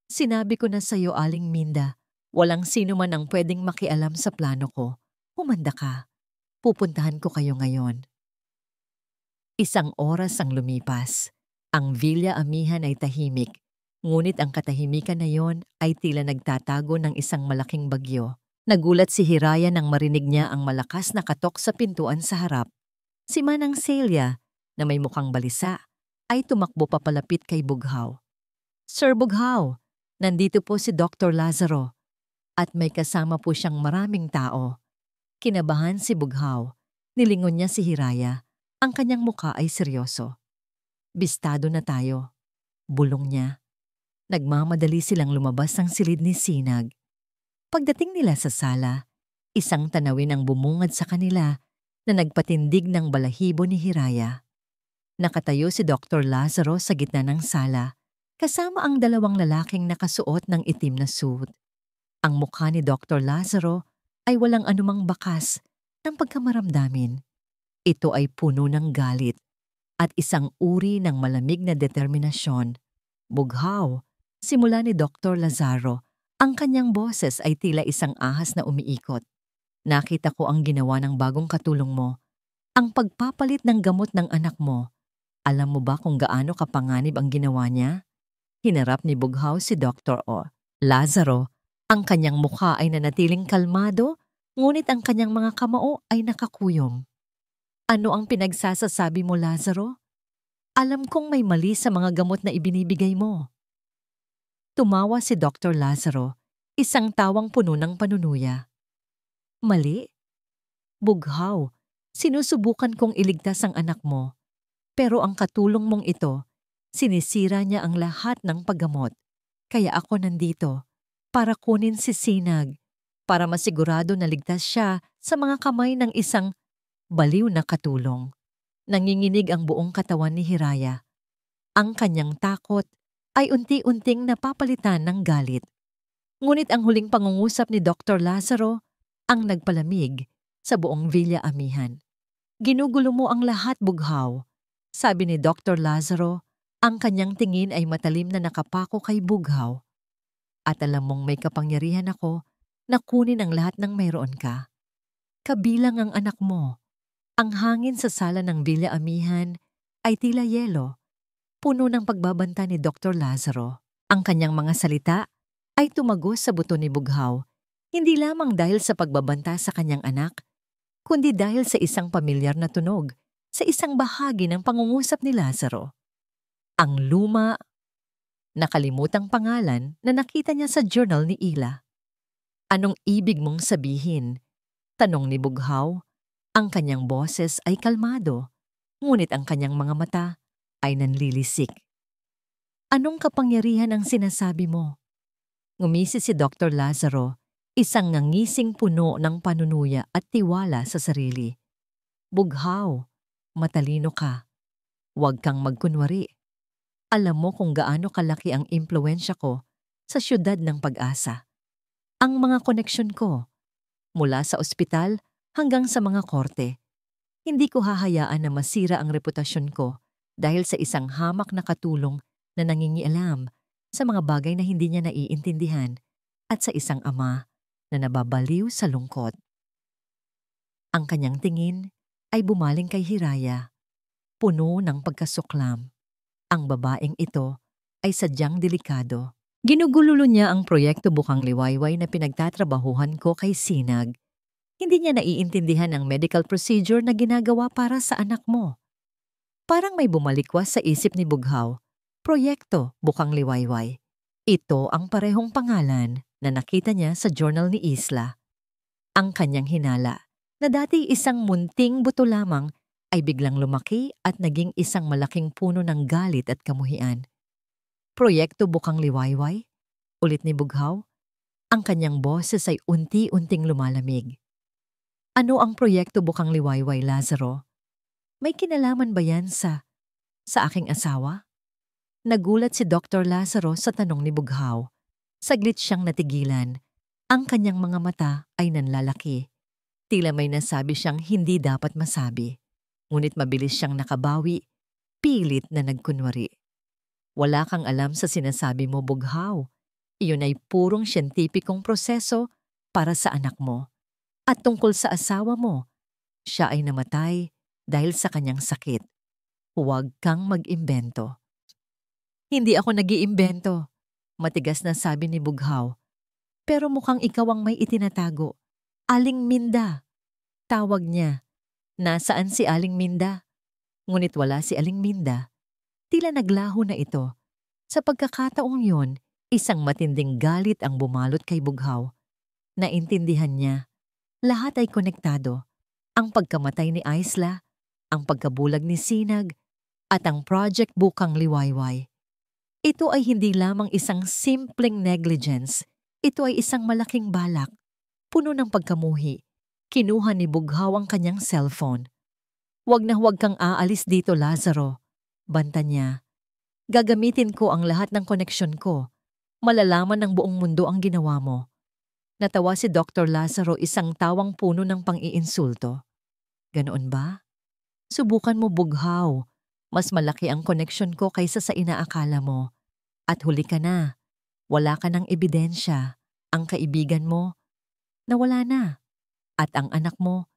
Sinabi ko na sa iyo, Aling Minda, walang sino man ang pwedeng makialam sa plano ko. Humanda ka. Pupuntahan ko kayo ngayon. Isang oras ang lumipas. Ang Villa Amihan ay tahimik. Ngunit ang katahimikan na yon ay tila nagtatago ng isang malaking bagyo. Nagulat si Hiraya nang marinig niya ang malakas na katok sa pintuan sa harap. Si Manang Celia, na may mukhang balisa, ay tumakbo papalapit kay Bughaw. Sir Bughaw, nandito po si Dr. Lazaro at may kasama po siyang maraming tao. Kinabahan si Bughaw. Nilingon niya si Hiraya. Ang kanyang mukha ay seryoso. Bistado na tayo. Bulong niya. Nagmamadali silang lumabas ng silid ni Sinag. Pagdating nila sa sala, isang tanawin ang bumungad sa kanila na nagpatindig ng balahibo ni Hiraya. Nakatayo si Dr. Lazaro sa gitna ng sala, kasama ang dalawang lalaking nakasuot ng itim na suit. Ang mukha ni Dr. Lazaro ay walang anumang bakas ng pagkamaramdamin. Ito ay puno ng galit at isang uri ng malamig na determinasyon. Bughaw, Simula ni Dr. Lazaro, ang kanyang boses ay tila isang ahas na umiikot. Nakita ko ang ginawa ng bagong katulong mo, ang pagpapalit ng gamot ng anak mo. Alam mo ba kung gaano kapanganib ang ginawa niya? Hinarap ni Bughaw si Dr. Lazaro. Ang kanyang mukha ay nanatiling kalmado, ngunit ang kanyang mga kamao ay nakakuyom. Ano ang pinagsasasabi mo, Lazaro? Alam kong may mali sa mga gamot na ibinibigay mo. Tumawa si Dr. Lazaro, isang tawang puno ng panunuya. Mali? Bughaw, sinusubukan kong iligtas ang anak mo, pero ang katulong mong ito, sinisira niya ang lahat ng paggamot. Kaya ako nandito, para kunin si Sinag, para masigurado na ligtas siya sa mga kamay ng isang baliw na katulong. Nanginginig ang buong katawan ni Hiraya. Ang kanyang takot ay unti-unting napapalitan ng galit. Ngunit ang huling pangungusap ni Dr. Lazaro ang nagpalamig sa buong Villa Amihan. Ginugulo mo ang lahat, Bughaw. Sabi ni Dr. Lazaro, ang kanyang tingin ay matalim na nakapako kay Bughaw. At alam mong may kapangyarihan ako na kunin ang lahat ng mayroon ka. Kabilang ang anak mo. Ang hangin sa sala ng Villa Amihan ay tila yelo, puno ng pagbabanta ni Dr. Lazaro. Ang kanyang mga salita ay tumagos sa buto ni Bughaw, hindi lamang dahil sa pagbabanta sa kanyang anak, kundi dahil sa isang pamilyar na tunog, sa isang bahagi ng pangungusap ni Lazaro. Ang luma, nakalimutang pangalan na nakita niya sa journal ni Ila. Anong ibig mong sabihin? Tanong ni Bughaw. Ang kanyang boses ay kalmado, ngunit ang kanyang mga mata ay nanlilisik. Anong kapangyarihan ang sinasabi mo? Ngumisi si Dr. Lazaro, isang ngangising puno ng panunuya at tiwala sa sarili. Bughaw, matalino ka. Huwag kang magkunwari. Alam mo kung gaano kalaki ang impluwensya ko sa siyudad ng Pag-asa. Ang mga koneksyon ko, mula sa ospital hanggang sa mga korte. Hindi ko hahayaan na masira ang reputasyon ko dahil sa isang hamak na katulong na nangingialam sa mga bagay na hindi niya naiintindihan at sa isang ama na nababaliw sa lungkot. Ang kanyang tingin ay bumaling kay Hiraya, puno ng pagkasuklam. Ang babaeng ito ay sadyang delikado. Ginugululo niya ang proyekto Bukang Liwayway na pinagtatrabahuhan ko kay Sinag. Hindi niya naiintindihan ang medical procedure na ginagawa para sa anak mo. Parang may bumalikwas sa isip ni Bughaw. Proyekto Bukang Liwayway. Ito ang parehong pangalan na nakita niya sa journal ni Isla. Ang kanyang hinala, na dati isang munting buto lamang, ay biglang lumaki at naging isang malaking puno ng galit at kamuhian. Proyekto Bukang Liwayway? Ulit ni Bughaw. Ang kanyang boses ay unti-unting lumalamig. Ano ang proyekto Bukang Liwayway, Lazaro? May kinalaman ba yan sa aking asawa? Nagulat si Dr. Lazaro sa tanong ni Bughaw. Saglit siyang natigilan. Ang kanyang mga mata ay nanlalaki. Tila may nasabi siyang hindi dapat masabi. Ngunit mabilis siyang nakabawi, pilit na nagkunwari. Wala kang alam sa sinasabi mo, Bughaw. Iyon ay purong siyentipikong proseso para sa anak mo. At tungkol sa asawa mo, siya ay namatay dahil sa kanyang sakit. Huwag kang mag-imbento. Hindi ako nag-iimbento, matigas na sabi ni Bughaw. Pero mukhang ikaw ang may itinatago. Aling Minda. Tawag niya. Nasaan si Aling Minda? Ngunit wala si Aling Minda. Tila naglaho na ito. Sa pagkakataong yon, isang matinding galit ang bumalot kay Bughaw. Naintindihan niya. Lahat ay konektado. Ang pagkamatay ni Isla, ang pagkabulag ni Sinag, at ang Project Bukang Liwayway. Ito ay hindi lamang isang simpleng negligence. Ito ay isang malaking balak. Puno ng pagkamuhi. Kinuha ni Bughaw ang kanyang cellphone. Huwag na huwag kang aalis dito, Lazaro. Banta niya. Gagamitin ko ang lahat ng koneksyon ko. Malalaman ng buong mundo ang ginawa mo. Natawa si Dr. Lazaro, isang tawang puno ng pang-iinsulto. Ganoon ba? Subukan mo, Bughaw. Mas malaki ang koneksyon ko kaysa sa inaakala mo. At huli ka na. Wala ka ng ebidensya. Ang kaibigan mo, nawala na. At ang anak mo,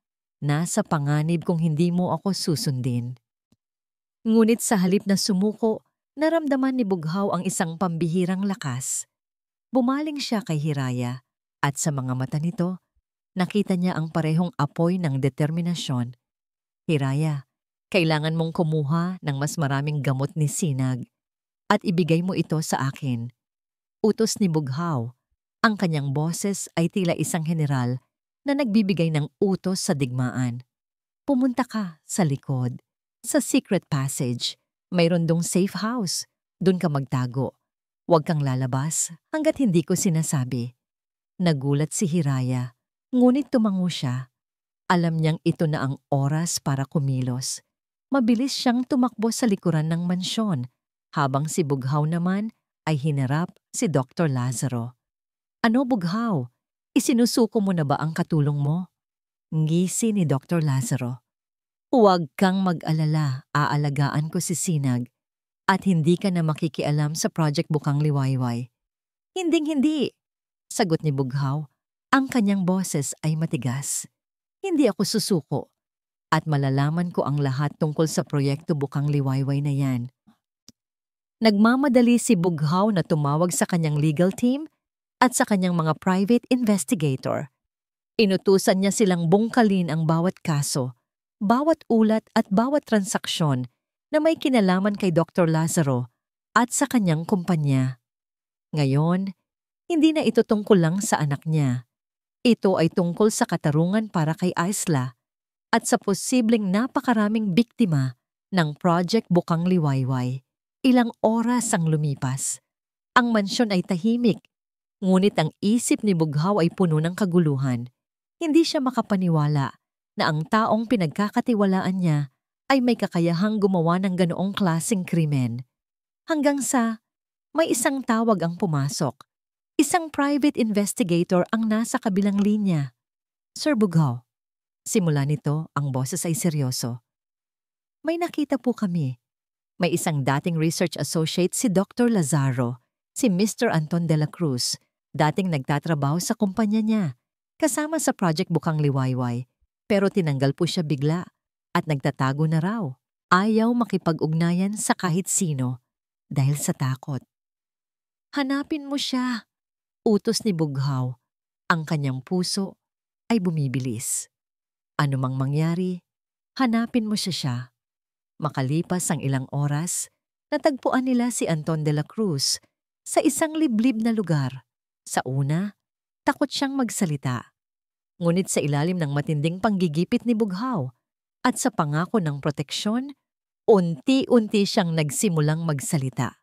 nasa panganib kung hindi mo ako susundin. Ngunit sa halip na sumuko, naramdaman ni Bughaw ang isang pambihirang lakas. Bumaling siya kay Hiraya at sa mga mata nito, nakita niya ang parehong apoy ng determinasyon. Hiraya, kailangan mong kumuha ng mas maraming gamot ni Sinag at ibigay mo ito sa akin. Utos ni Bughaw. Ang kanyang boses ay tila isang general na nagbibigay ng utos sa digmaan. Pumunta ka sa likod, sa secret passage. Mayroon dong safe house. Doon ka magtago. Huwag kang lalabas hanggat hindi ko sinasabi. Nagulat si Hiraya, ngunit tumango siya. Alam niyang ito na ang oras para kumilos. Mabilis siyang tumakbo sa likuran ng mansyon, habang si Bughaw naman ay hinarap si Dr. Lazaro. Ano, Bughaw? Isinusuko mo na ba ang katulong mo? Ngisi ni Dr. Lazaro. Huwag kang mag-alala, aalagaan ko si Sinag at hindi ka na makikialam sa Project Bukang Liwayway. Hinding-hindi, sagot ni Bughaw. Ang kanyang boses ay matigas. Hindi ako susuko at malalaman ko ang lahat tungkol sa proyekto Bukang Liwayway na yan. Nagmamadali si Bughaw na tumawag sa kanyang legal team at sa kanyang mga private investigator. Inutusan niya silang bungkalin ang bawat kaso, bawat ulat at bawat transaksyon na may kinalaman kay Dr. Lazaro at sa kanyang kumpanya. Ngayon, hindi na ito tungkol lang sa anak niya. Ito ay tungkol sa katarungan para kay Aisla at sa posibleng napakaraming biktima ng Project Bukang Liwayway. Ilang oras ang lumipas. Ang mansyon ay tahimik, ngunit ang isip ni Bughaw ay puno ng kaguluhan. Hindi siya makapaniwala na ang taong pinagkakatiwalaan niya ay may kakayahang gumawa ng ganoong klaseng krimen. Hanggang sa may isang tawag ang pumasok. Isang private investigator ang nasa kabilang linya. Sir Bughaw, simula nito ang boses ay seryoso. May nakita po kami. May isang dating research associate si Dr. Lazaro, si Mr. Anton de la Cruz, dating nagtatrabaho sa kumpanya niya, kasama sa Project Bukang Liwayway, pero tinanggal po siya bigla at nagtatago na raw. Ayaw makipag-ugnayan sa kahit sino dahil sa takot. Hanapin mo siya, utos ni Bughaw. Ang kanyang puso ay bumibilis. Ano mang mangyari, hanapin mo siya. Makalipas ang ilang oras, natagpuan nila si Anton de la Cruz sa isang liblib na lugar. Sa una, takot siyang magsalita. Ngunit sa ilalim ng matinding panggigipit ni Bughaw at sa pangako ng proteksyon, unti-unti siyang nagsimulang magsalita.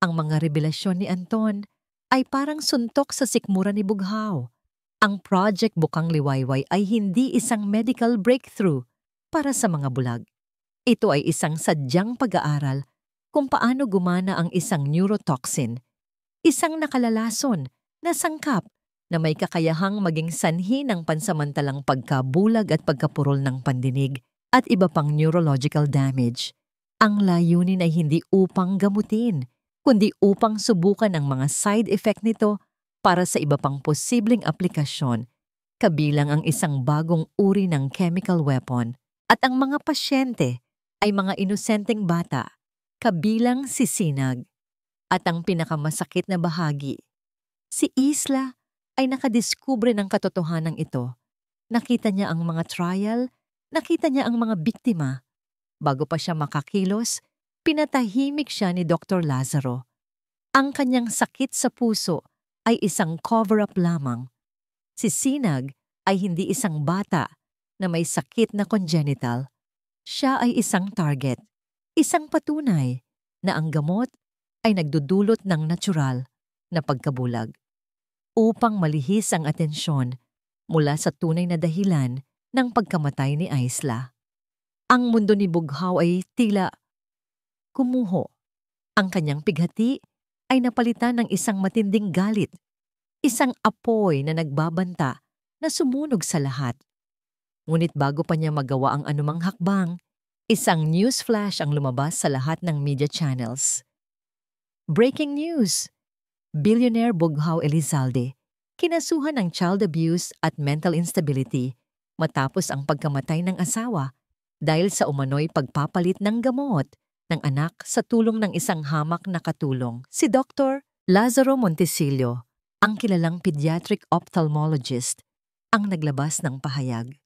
Ang mga revelasyon ni Anton ay parang suntok sa sikmura ni Bughaw. Ang Project Bukang Liwayway ay hindi isang medical breakthrough para sa mga bulag. Ito ay isang sadyang pag-aaral kung paano gumana ang isang neurotoxin, isang nakalalason na sangkap na may kakayahang maging sanhi ng pansamantalang pagkabulag at pagkapurol ng pandinig at iba pang neurological damage. Ang layunin ay hindi upang gamutin, kundi upang subukan ang mga side effect nito para sa iba pang posibleng aplikasyon, kabilang ang isang bagong uri ng chemical weapon. At ang mga pasyente ay mga inosenteng bata, kabilang si Sinag. At ang pinakamasakit na bahagi, si Isla ay nakadiskubre ng katotohanan ito. Nakita niya ang mga trial, nakita niya ang mga biktima. Bago pa siya makakilos, pinatahimik siya ni Dr. Lazaro. Ang kanyang sakit sa puso ay isang cover-up lamang. Si Sinag ay hindi isang bata na may sakit na congenital. Siya ay isang target, isang patunay na ang gamot ay nagdudulot ng natural na pagkabulag. Upang malihis ang atensyon mula sa tunay na dahilan ng pagkamatay ni Aisla. Ang mundo ni Bughaw ay tila kumuho. Ang kanyang pighati ay napalitan ng isang matinding galit, isang apoy na nagbabanta na sumunog sa lahat. Ngunit bago pa niya magawa ang anumang hakbang, isang news flash ang lumabas sa lahat ng media channels. Breaking news! Billionaire Bughaw Elizalde, kinasuhan ng child abuse at mental instability matapos ang pagkamatay ng asawa dahil sa umano'y pagpapalit ng gamot ng anak sa tulong ng isang hamak na katulong. Si Dr. Lazaro Montesillo, ang kilalang pediatric ophthalmologist, ang naglabas ng pahayag.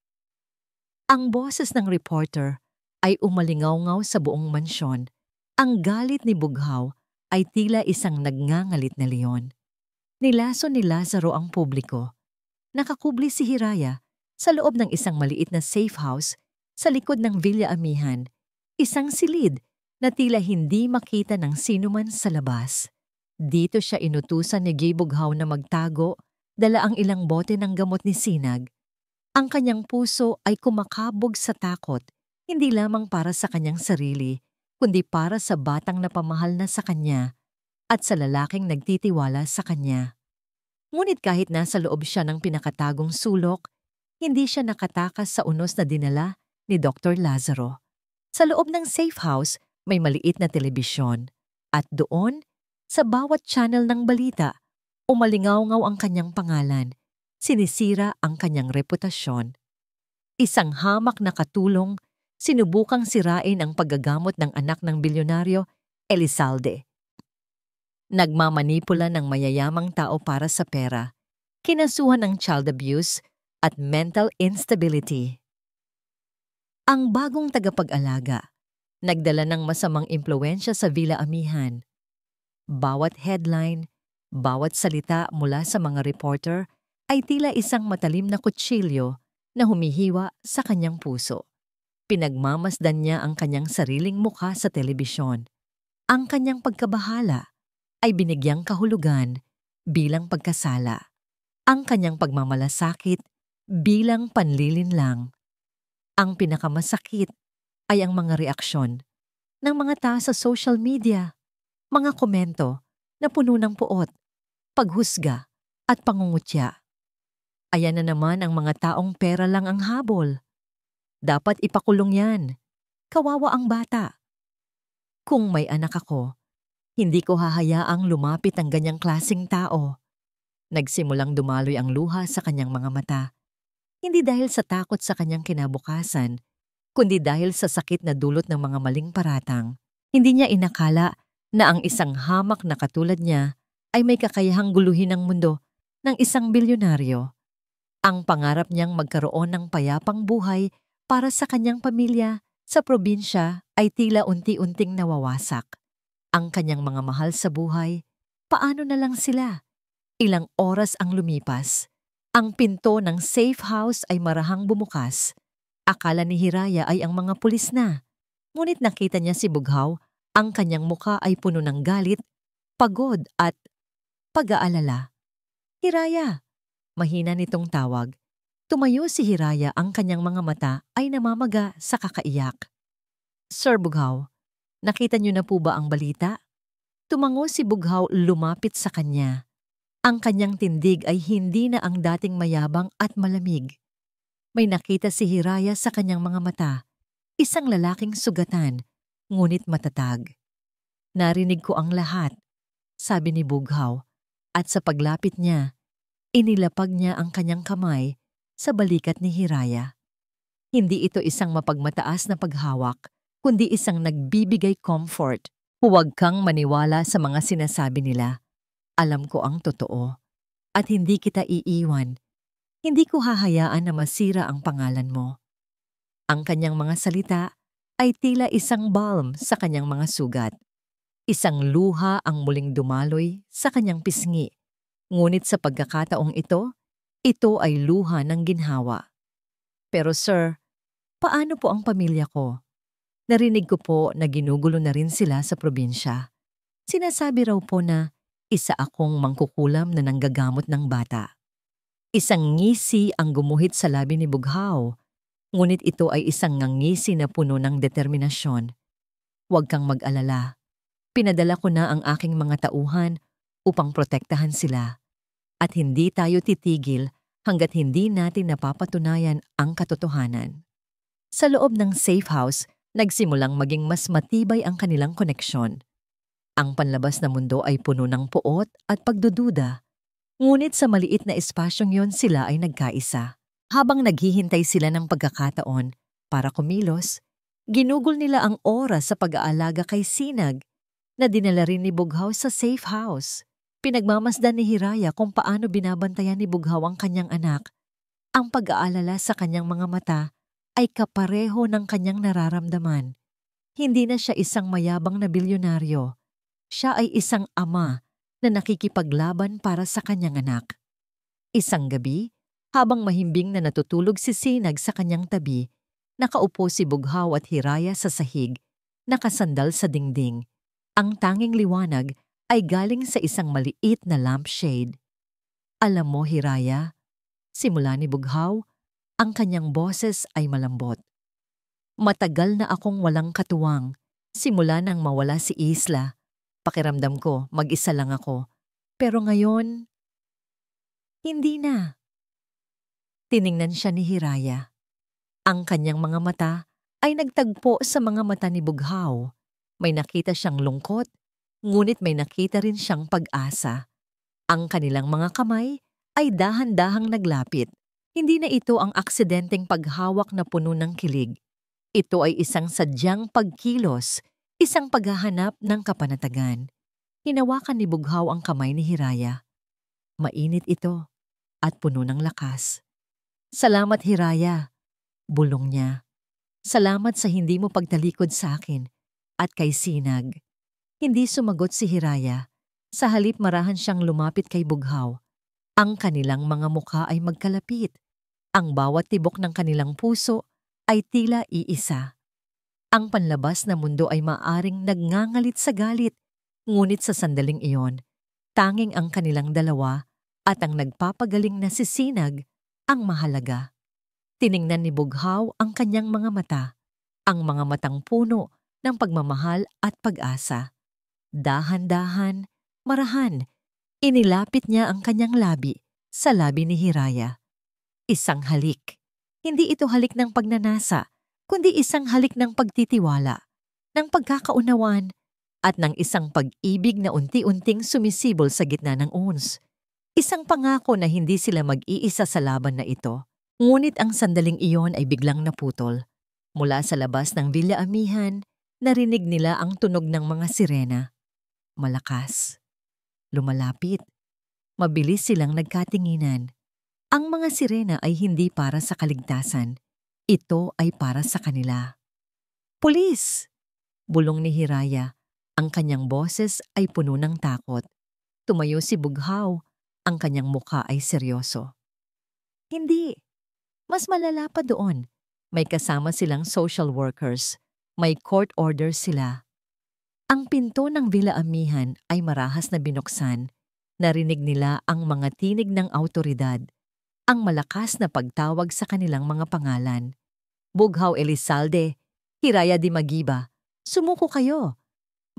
Ang boses ng reporter ay umalingaw-ngaw sa buong mansyon. Ang galit ni Bughaw ay tila isang nagngangalit na leon. Nilason ni Lazaro ang publiko. Nakakubli si Hiraya sa loob ng isang maliit na safe house sa likod ng Villa Amihan, isang silid na tila hindi makita ng sinuman sa labas. Dito siya inutusan ni Guy Bughaw na magtago, dala ang ilang bote ng gamot ni Sinag. Ang kanyang puso ay kumakabog sa takot, hindi lamang para sa kanyang sarili, kundi para sa batang napamahal na sa kanya at sa lalaking nagtitiwala sa kanya. Ngunit kahit nasa loob siya ng pinakatagong sulok, hindi siya nakatakas sa unos na dinala ni Dr. Lazaro. Sa loob ng safe house, may maliit na telebisyon. At doon, sa bawat channel ng balita, umalingaw-ngaw ang kanyang pangalan. Sinisira ang kanyang reputasyon. Isang hamak na katulong, sinubukang sirain ang paggagamot ng anak ng bilyonaryo, Elizalde. Nagmamanipula ng mayayamang tao para sa pera, kinasuhan ng child abuse at mental instability. Ang bagong tagapag-alaga, nagdala ng masamang impluwensya sa Villa Amihan. Bawat headline, bawat salita mula sa mga reporter ay tila isang matalim na kutsilyo na humihiwa sa kanyang puso. Pinagmamasdan niya ang kanyang sariling mukha sa telebisyon. Ang kanyang pagkabahala ay binigyang kahulugan bilang pagkasala. Ang kanyang pagmamalasakit bilang panlilinlang. Ang pinakamasakit ay ang mga reaksyon ng mga tao sa social media, mga komento na puno ng puot, paghusga at pangungutya. Ayan na naman ang mga taong pera lang ang habol. Dapat ipakulong yan. Kawawa ang bata. Kung may anak ako, hindi ko hahayaang lumapit ang ganyang klaseng tao. Nagsimulang dumaloy ang luha sa kanyang mga mata. Hindi dahil sa takot sa kanyang kinabukasan, kundi dahil sa sakit na dulot ng mga maling paratang. Hindi niya inakala na ang isang hamak na katulad niya ay may kakayahang guluhin ang mundo ng isang bilyonaryo. Ang pangarap niyang magkaroon ng payapang buhay para sa kanyang pamilya sa probinsya ay tila unti-unting nawawasak. Ang kanyang mga mahal sa buhay, paano na lang sila? Ilang oras ang lumipas. Ang pinto ng safe house ay marahang bumukas. Akala ni Hiraya ay ang mga pulis na. Ngunit nakita niya si Bughaw, ang kanyang muka ay puno ng galit, pagod at pag-aalala. Hiraya! Mahina nitong tawag. Tumayo si Hiraya, ang kanyang mga mata ay namamaga sa kakaiyak. Sir Bughaw, nakita niyo na po ba ang balita? Tumango si Bughaw, lumapit sa kanya. Ang kanyang tindig ay hindi na ang dating mayabang at malamig. May nakita si Hiraya sa kanyang mga mata, isang lalaking sugatan, ngunit matatag. Narinig ko ang lahat, sabi ni Bughaw, at sa paglapit niya, inilapag niya ang kanyang kamay sa balikat ni Hiraya. Hindi ito isang mapagmataas na paghawak, kundi isang nagbibigay comfort. Huwag kang maniwala sa mga sinasabi nila. Alam ko ang totoo. At hindi kita iiwan. Hindi ko hahayaan na masira ang pangalan mo. Ang kanyang mga salita ay tila isang balm sa kanyang mga sugat. Isang luha ang muling dumaloy sa kanyang pisngi. Ngunit sa pagkakataong ito ay luha ng ginhawa. Pero sir, paano po ang pamilya ko? Narinig ko po na ginugulo na rin sila sa probinsya. Sinasabi raw po na isa akong mangkukulam na nanggagamot ng bata. Isang ngisi ang gumuhit sa labi ni Bughaw, ngunit ito ay isang ngangisi na puno ng determinasyon. Huwag kang mag-alala. Pinadala ko na ang aking mga tauhan upang protektahan sila. At hindi tayo titigil hanggat hindi natin napapatunayan ang katotohanan. Sa loob ng safe house, nagsimulang maging mas matibay ang kanilang koneksyon. Ang panlabas na mundo ay puno ng puot at pagdududa. Ngunit sa maliit na espasyong yon sila ay nagkaisa. Habang naghihintay sila ng pagkakataon para kumilos, ginugol nila ang oras sa pag-aalaga kay Sinag na dinala rin ni Bughaw sa safe house. Pinagmamasdan ni Hiraya kung paano binabantayan ni Bughaw ang kanyang anak. Ang pag-aalala sa kanyang mga mata ay kapareho ng kanyang nararamdaman. Hindi na siya isang mayabang na bilyonaryo. Siya ay isang ama na nakikipaglaban para sa kanyang anak. Isang gabi, habang mahimbing na natutulog si Sinag sa kanyang tabi, nakaupo si Bughaw at Hiraya sa sahig, nakasandal sa dingding. Ang tanging liwanag ay galing sa isang maliit na lampshade. Alam mo, Hiraya, simula ni Bughaw, ang kanyang boses ay malambot. Matagal na akong walang katuwang, simula nang mawala si Isla. Pakiramdam ko, mag-isa lang ako. Pero ngayon, hindi na. Tiningnan siya ni Hiraya. Ang kanyang mga mata ay nagtagpo sa mga mata ni Bughaw. May nakita siyang lungkot, ngunit may nakita rin siyang pag-asa. Ang kanilang mga kamay ay dahan-dahang naglapit. Hindi na ito ang aksidenteng paghawak na puno ng kilig. Ito ay isang sadyang pagkilos, isang paghahanap ng kapanatagan. Hinawakan ni Bughaw ang kamay ni Hiraya. Mainit ito at puno ng lakas. Salamat, Hiraya, bulong niya. Salamat sa hindi mo pagtalikod sa akin at kay Sinag. Hindi sumagot si Hiraya. Sa halip marahan siyang lumapit kay Bughaw. Ang kanilang mga mukha ay magkalapit. Ang bawat tibok ng kanilang puso ay tila iisa. Ang panlabas na mundo ay maaring nagngangalit sa galit, ngunit sa sandaling iyon, tanging ang kanilang dalawa at ang nagpapagaling na si Sinag ang mahalaga. Tiningnan ni Bughaw ang kanyang mga mata, ang mga matang puno ng pagmamahal at pag-asa. Dahan-dahan, marahan, inilapit niya ang kanyang labi sa labi ni Hiraya. Isang halik. Hindi ito halik ng pagnanasa, kundi isang halik ng pagtitiwala, ng pagkakaunawan, at ng isang pag-ibig na unti-unting sumisibol sa gitna ng ons. Isang pangako na hindi sila mag-iisa sa laban na ito. Ngunit ang sandaling iyon ay biglang naputol. Mula sa labas ng Villa Amihan, narinig nila ang tunog ng mga sirena. Malakas. Lumalapit. Mabilis silang nagkatinginan. Ang mga sirena ay hindi para sa kaligtasan. Ito ay para sa kanila. Pulis! Bulong ni Hiraya. Ang kanyang boses ay puno ng takot. Tumayo si Bughaw. Ang kanyang mukha ay seryoso. Hindi. Mas malala pa doon. May kasama silang social workers. May court order sila. Ang pinto ng Villa Amihan ay marahas na binuksan. Narinig nila ang mga tinig ng awtoridad. Ang malakas na pagtawag sa kanilang mga pangalan. Bughaw Elizalde, Hiraya Di Magiba, sumuko kayo.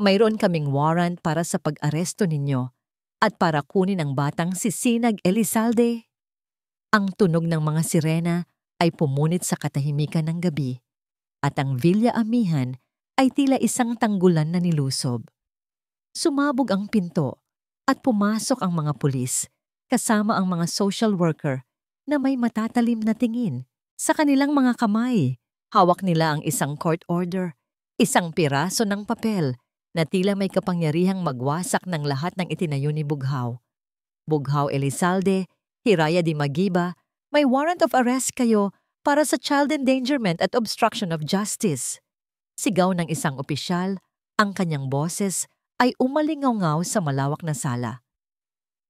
Mayroon kaming warrant para sa pag-aresto ninyo at para kunin ang batang si Sinag Elizalde. Ang tunog ng mga sirena ay pumunit sa katahimikan ng gabi at ang Villa Amihan ay tila isang tanggulan na nilusob. Sumabog ang pinto at pumasok ang mga pulis kasama ang mga social worker na may matatalim na tingin. Sa kanilang mga kamay, hawak nila ang isang court order, isang piraso ng papel na tila may kapangyarihang magwasak ng lahat ng itinayo ni Bughaw. Bughaw Elizalde, Hiraya Di Magiba, may warrant of arrest kayo para sa child endangerment at obstruction of justice. Sigaw ng isang opisyal, ang kanyang boses ay umalingaw-ngaw sa malawak na sala.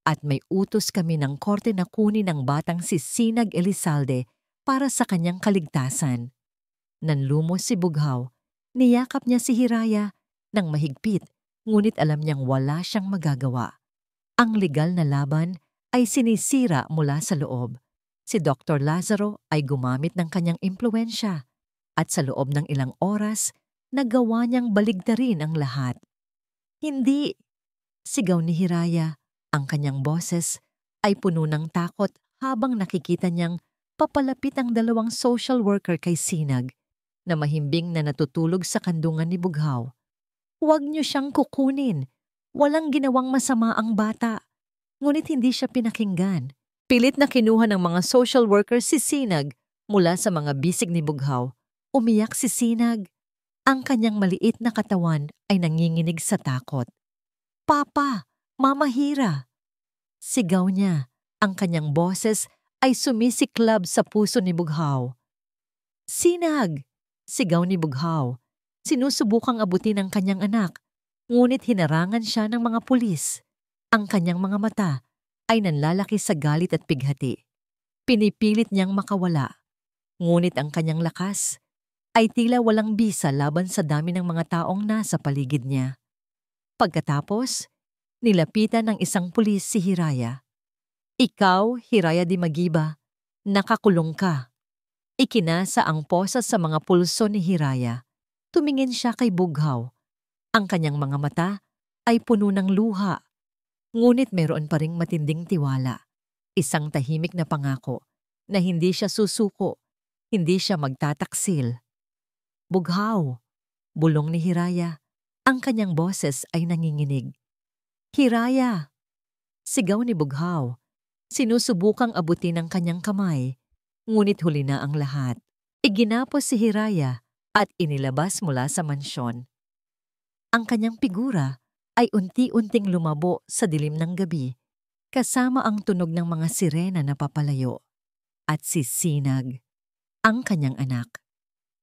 At may utos kami ng korte na kunin ang batang si Sinag Elizalde para sa kanyang kaligtasan. Nanlumos si Bughaw, niyakap niya si Hiraya ng mahigpit, ngunit alam niyang wala siyang magagawa. Ang legal na laban ay sinisira mula sa loob. Si Dr. Lazaro ay gumamit ng kanyang impluwensya at sa loob ng ilang oras, nagawa niyang baligtarin ang lahat. Hindi! Sigaw ni Hiraya. Ang kanyang boses ay puno ng takot habang nakikita niyang papalapit ang dalawang social worker kay Sinag na mahimbing na natutulog sa kandungan ni Bughaw. Huwag niyo siyang kukunin. Walang ginawang masama ang bata. Ngunit hindi siya pinakinggan. Pilit na kinuha ng mga social worker si Sinag mula sa mga bisig ni Bughaw. Umiyak si Sinag. Ang kanyang maliit na katawan ay nanginginig sa takot. "Papa! Mama Hira!" Sigaw niya. Ang kanyang boses ay sumisiklab sa puso ni Bughaw. "Sinag!" Sigaw ni Bughaw. Sinusubukang abutin ang kanyang anak, ngunit hinarangan siya ng mga pulis. Ang kanyang mga mata ay nanlalaki sa galit at pighati. Pinipilit niyang makawala, ngunit ang kanyang lakas ay tila walang bisa laban sa dami ng mga taong nasa paligid niya. Pagkatapos, nilapitan ng isang pulis si Hiraya. "Ikaw, Hiraya Di Magiba, nakakulong ka." Ikinasa ang posas sa mga pulso ni Hiraya. Tumingin siya kay Bughaw. Ang kanyang mga mata ay puno ng luha. Ngunit meron pa ring matinding tiwala. Isang tahimik na pangako na hindi siya susuko, hindi siya magtataksil. "Bughaw!" Bulong ni Hiraya. Ang kanyang boses ay nanginginig. "Hiraya!" Sigaw ni Bughaw. Sinusubukang abutin ang kanyang kamay, ngunit huli na ang lahat. Iginapos si Hiraya at inilabas mula sa mansyon. Ang kanyang figura ay unti-unting lumabo sa dilim ng gabi, kasama ang tunog ng mga sirena na papalayo. At si Sinag, ang kanyang anak.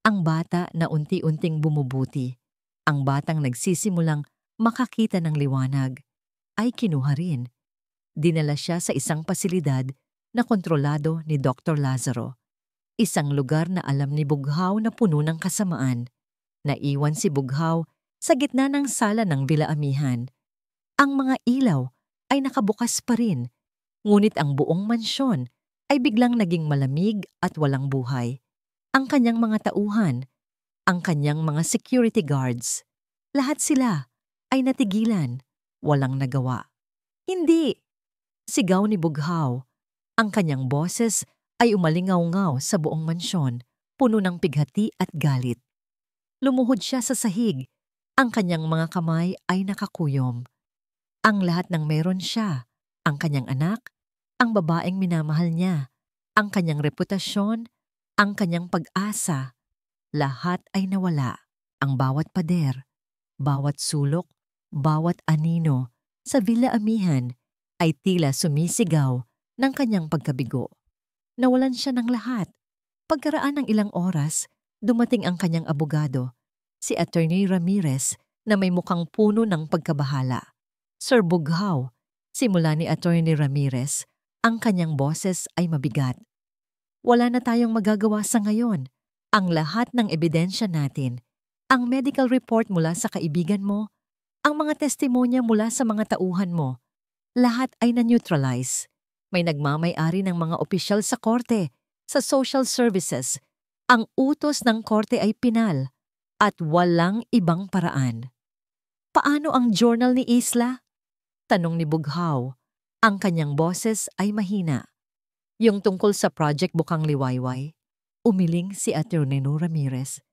Ang bata na unti-unting bumubuti, ang batang nagsisimulang makakita ng liwanag, ay kinuha rin. Dinala siya sa isang pasilidad na kontrolado ni Dr. Lazaro. Isang lugar na alam ni Bughaw na puno ng kasamaan. Naiwan si Bughaw sa gitna ng sala ng Villa-amihan. Ang mga ilaw ay nakabukas pa rin, ngunit ang buong mansyon ay biglang naging malamig at walang buhay. Ang kanyang mga tauhan, ang kanyang mga security guards, lahat sila ay natigilan, walang nagawa. "Hindi!" Sigaw ni Bughaw. Ang kanyang boses ay umalingaw-ngaw sa buong mansyon, puno ng pighati at galit. Lumuhod siya sa sahig. Ang kanyang mga kamay ay nakakuyom. Ang lahat ng meron siya, ang kanyang anak, ang babaeng minamahal niya, ang kanyang reputasyon, ang kanyang pag-asa, lahat ay nawala. Ang bawat pader, bawat sulok, bawat anino sa Villa-amihan ay tila sumisigaw ng kanyang pagkabigo. Nawalan siya ng lahat. Pagkaraan ng ilang oras, dumating ang kanyang abogado, si Attorney Ramirez, na may mukhang puno ng pagkabahala. "Sir Bughaw," simula ni Attorney Ramirez, ang kanyang boses ay mabigat. "Wala na tayong magagawa sa ngayon. Ang lahat ng ebidensya natin, ang medical report mula sa kaibigan mo, ang mga testimonya mula sa mga tauhan mo, lahat ay na-neutralize. May nagmamay-ari ng mga opisyal sa korte, sa social services. Ang utos ng korte ay pinal at walang ibang paraan." "Paano ang journal ni Isla?" tanong ni Bughaw. Ang kanyang boses ay mahina. "Yung tungkol sa Project Bukang Liwayway?" Umiling si Atty. Ramirez.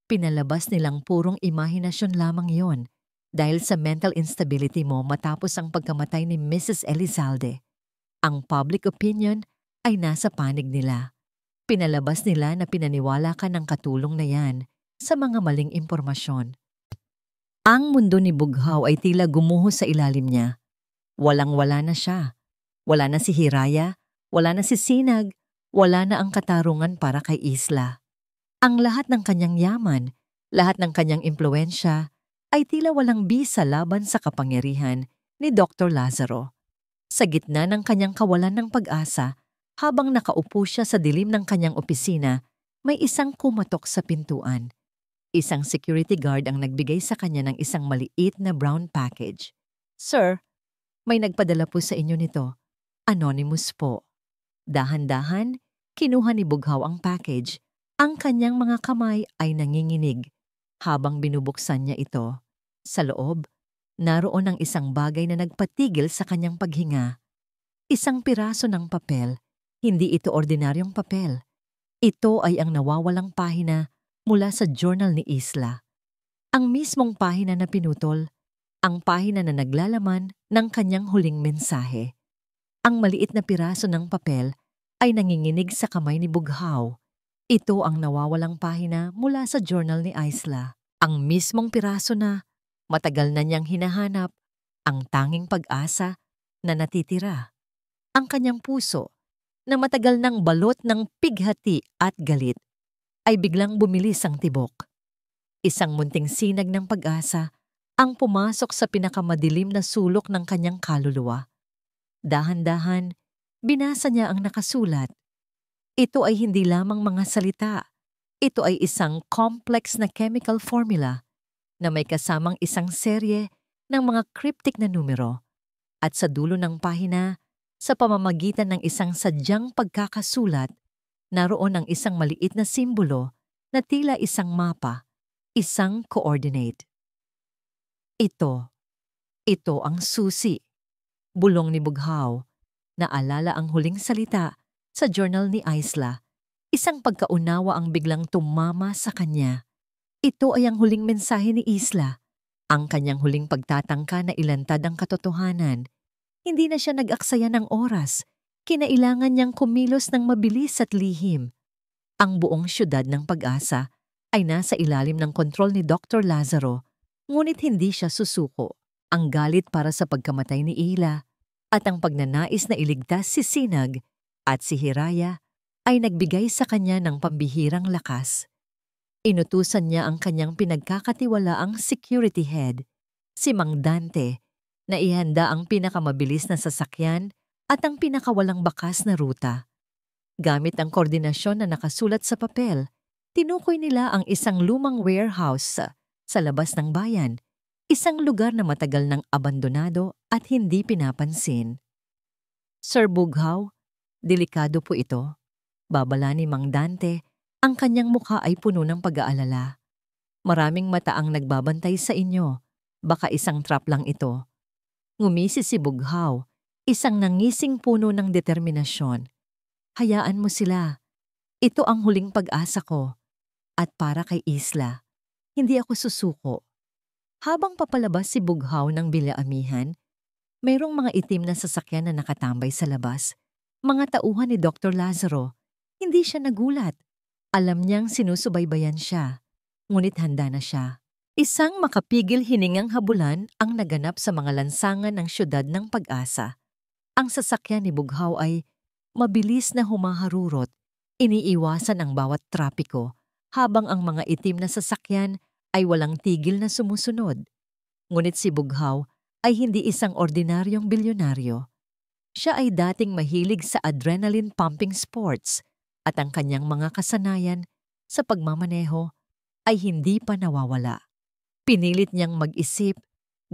"Pinalabas nilang purong imahinasyon lamang yon dahil sa mental instability mo matapos ang pagkamatay ni Mrs. Elizalde. Ang public opinion ay nasa panig nila. Pinalabas nila na pinaniwala ka ng katulong na yan sa mga maling impormasyon." Ang mundo ni Bughaw ay tila gumuho sa ilalim niya. Walang-wala na siya. Wala na si Hiraya, wala na si Sinag, wala na ang katarungan para kay Isla. Ang lahat ng kanyang yaman, lahat ng kanyang impluensya, ay tila walang bisa laban sa kapangyarihan ni Dr. Lazaro. Sa gitna ng kanyang kawalan ng pag-asa, habang nakaupo siya sa dilim ng kanyang opisina, may isang kumatok sa pintuan. Isang security guard ang nagbigay sa kanya ng isang maliit na brown package. "Sir, may nagpadala po sa inyo nito. Anonymous po." Dahan-dahan, kinuha ni Bughaw ang package. Ang kanyang mga kamay ay nanginginig. Habang binubuksan niya ito, sa loob, naroon ang isang bagay na nagpatigil sa kanyang paghinga. Isang piraso ng papel. Hindi ito ordinaryong papel. Ito ay ang nawawalang pahina mula sa journal ni Isla. Ang mismong pahina na pinutol, ang pahina na naglalaman ng kanyang huling mensahe. Ang maliit na piraso ng papel ay nanginginig sa kamay ni Bughaw. Ito ang nawawalang pahina mula sa journal ni Isla. Ang mismong piraso na matagal na niyang hinahanap, ang tanging pag-asa na natitira. Ang kanyang puso, na matagal nang balot ng pighati at galit, ay biglang bumilis ang tibok. Isang munting sinag ng pag-asa ang pumasok sa pinakamadilim na sulok ng kanyang kaluluwa. Dahan-dahan, binasa niya ang nakasulat. Ito ay hindi lamang mga salita. Ito ay isang complex na chemical formula na may kasamang isang serye ng mga cryptic na numero. At sa dulo ng pahina, sa pamamagitan ng isang sadyang pagkakasulat, naroon ang isang maliit na simbolo na tila isang mapa, isang coordinate. Ito ang susi. Bulong ni Bughaw. Naalala ang huling salita sa journal ni Isla. Isang pagkaunawa ang biglang tumama sa kanya. Ito ay ang huling mensahe ni Isla. Ang kanyang huling pagtatangka na ilantad ang katotohanan. Hindi na siya nag-aksaya ng oras. Kinailangan niyang kumilos ng mabilis at lihim. Ang buong syudad ng Pag-asa ay nasa ilalim ng kontrol ni Dr. Lazaro, ngunit hindi siya susuko. Ang galit para sa pagkamatay ni Ila at ang pagnanais na iligtas si Sinag at si Hiraya ay nagbigay sa kanya ng pambihirang lakas. Inutusan niya ang kanyang pinagkakatiwalaang security head, si Mang Dante, na ihanda ang pinakamabilis na sasakyan at ang pinakawalang bakas na ruta. Gamit ang koordinasyon na nakasulat sa papel, tinukoy nila ang isang lumang warehouse sa labas ng bayan, isang lugar na matagal nang abandonado at hindi pinapansin. Sir Bughaw, delikado po ito. Babala ni Mang Dante, ang kanyang mukha ay puno ng pag-aalala. Maraming mata ang nagbabantay sa inyo. Baka isang trap lang ito. Ngumisi si Bughaw, isang nangising puno ng determinasyon. Hayaan mo sila. Ito ang huling pag-asa ko. At para kay Isla, hindi ako susuko. Habang papalabas si Bughaw ng bilaamihan, mayroong mga itim na sasakyan na nakatambay sa labas. Mga tauhan ni Dr. Lazaro. Hindi siya nagulat. Alam niyang sinusubaybayan siya. Ngunit handa na siya. Isang makapigil hiningang habulan ang naganap sa mga lansangan ng syudad ng Pag-asa. Ang sasakyan ni Bughaw ay mabilis na humaharurot. Iniiwasan ang bawat trapiko habang ang mga itim na sasakyan ay walang tigil na sumusunod. Ngunit si Bughaw ay hindi isang ordinaryong bilyonaryo. Siya ay dating mahilig sa adrenaline-pumping sports at ang kanyang mga kasanayan sa pagmamaneho ay hindi pa nawawala. Pinilit niyang mag-isip,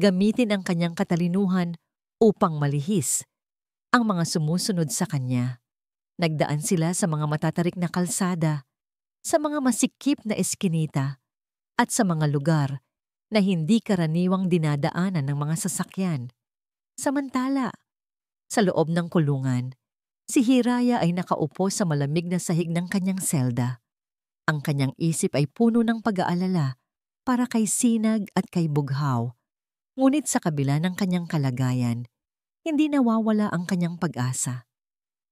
gamitin ang kanyang katalinuhan upang malihis ang mga sumusunod sa kanya. Nagdaan sila sa mga matatarik na kalsada, sa mga masikip na eskinita, at sa mga lugar na hindi karaniwang dinadaanan ng mga sasakyan. Samantala, sa loob ng kulungan, si Hiraya ay nakaupo sa malamig na sahig ng kanyang selda. Ang kanyang isip ay puno ng pag-aalala para kay Sinag at kay Bughaw. Ngunit sa kabila ng kanyang kalagayan, hindi nawawala ang kanyang pag-asa.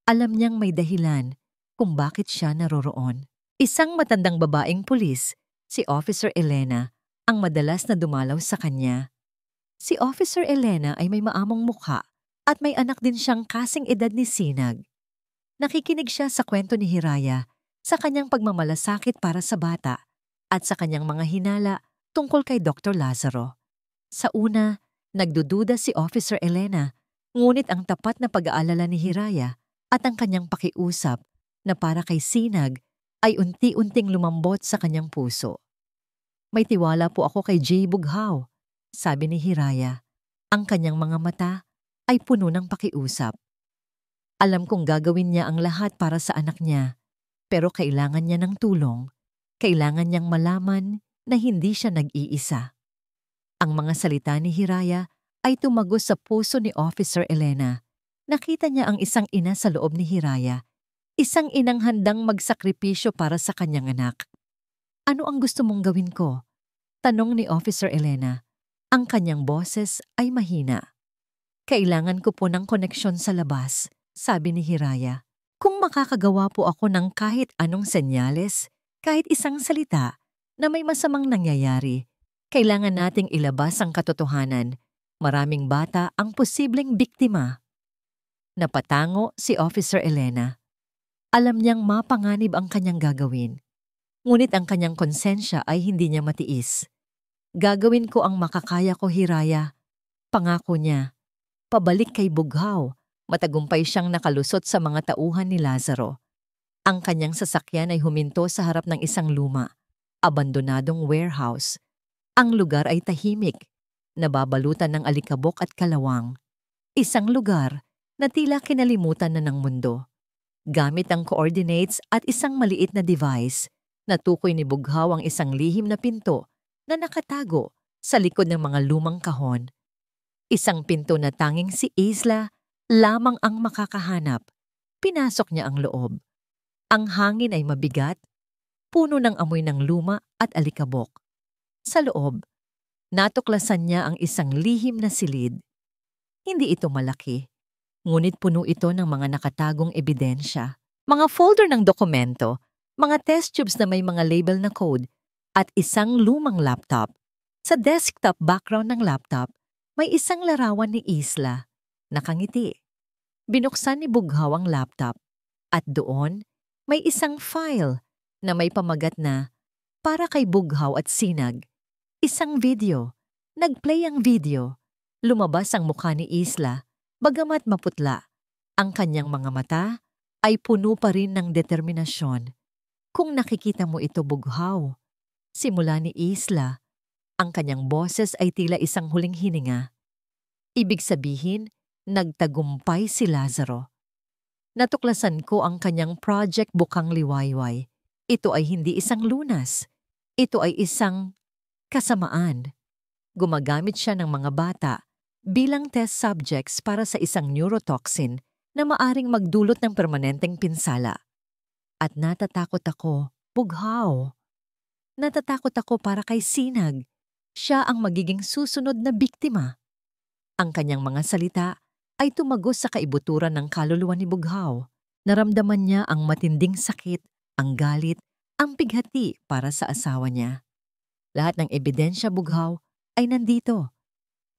Alam niyang may dahilan kung bakit siya naroroon. Isang matandang babaeng pulis, si Officer Elena, ang madalas na dumalaw sa kanya. Si Officer Elena ay may maamong mukha at may anak din siyang kasing edad ni Sinag. Nakikinig siya sa kwento ni Hiraya sa kanyang pagmamalasakit para sa bata at sa kanyang mga hinala tungkol kay Dr. Lazaro. Sa una, nagdududa si Officer Elena, ngunit ang tapat na pag-aalala ni Hiraya at ang kanyang pakiusap na para kay Sinag ay unti-unting lumambot sa kanyang puso. May tiwala po ako kay J. Bughaw, sabi ni Hiraya. Ang kanyang mga mata ay puno ng pakiusap. Alam kong gagawin niya ang lahat para sa anak niya, pero kailangan niya ng tulong. Kailangan niyang malaman na hindi siya nag-iisa. Ang mga salita ni Hiraya ay tumagos sa puso ni Officer Elena. Nakita niya ang isang ina sa loob ni Hiraya, isang inang handang magsakripisyo para sa kanyang anak. Ano ang gusto mong gawin ko? Tanong ni Officer Elena. Ang kanyang boses ay mahina. Kailangan ko po ng koneksyon sa labas, sabi ni Hiraya. Kung makakagawa po ako ng kahit anong senyales, kahit isang salita na may masamang nangyayari, kailangan nating ilabas ang katotohanan. Maraming bata ang posibleng biktima. Napatango si Officer Elena. Alam niyang mapanganib ang kanyang gagawin. Ngunit ang kanyang konsensya ay hindi niya matiis. Gagawin ko ang makakaya ko, Hiraya. Pangako niya. Pabalik kay Bughaw. Matagumpay siyang nakalusot sa mga tauhan ni Lazaro. Ang kanyang sasakyan ay huminto sa harap ng isang luma, abandonadong warehouse. Ang lugar ay tahimik, nababalutan ng alikabok at kalawang. Isang lugar na tila kinalimutan na ng mundo. Gamit ang coordinates at isang maliit na device, natukoy ni Bughaw ang isang lihim na pinto na nakatago sa likod ng mga lumang kahon. Isang pinto na tanging si Isla lamang ang makakahanap. Pinasok niya ang loob. Ang hangin ay mabigat, puno ng amoy ng luma at alikabok. Sa loob, natuklasan niya ang isang lihim na silid. Hindi ito malaki, ngunit puno ito ng mga nakatagong ebidensya. Mga folder ng dokumento, mga test tubes na may mga label na code, at isang lumang laptop. Sa desktop background ng laptop, may isang larawan ni Isla. Nakangiti. Binuksan ni Bughaw ang laptop at doon may isang file na may pamagat na para kay Bughaw at Sinag. Isang video. Nag-play ang video. Lumabas ang mukha ni Isla, bagamat maputla. Ang kanyang mga mata ay puno pa rin ng determinasyon. Kung nakikita mo ito, Bughaw, simula ni Isla, ang kanyang boses ay tila isang huling hininga. Ibig sabihin, nagtagumpay si Lazaro. Natuklasan ko ang kanyang project Bukang Liwayway. Ito ay hindi isang lunas. Ito ay isang kasamaan. Gumagamit siya ng mga bata bilang test subjects para sa isang neurotoxin na maaring magdulot ng permanenteng pinsala. At natatakot ako, Bughaw. Natatakot ako para kay Sinag. Siya ang magiging susunod na biktima. Ang kanyang mga salita ay tumagos sa kaibuturan ng kaluluwa ni Bughaw. Naramdaman niya ang matinding sakit, ang galit, ang pighati para sa asawa niya. Lahat ng ebidensya, Bughaw, ay nandito.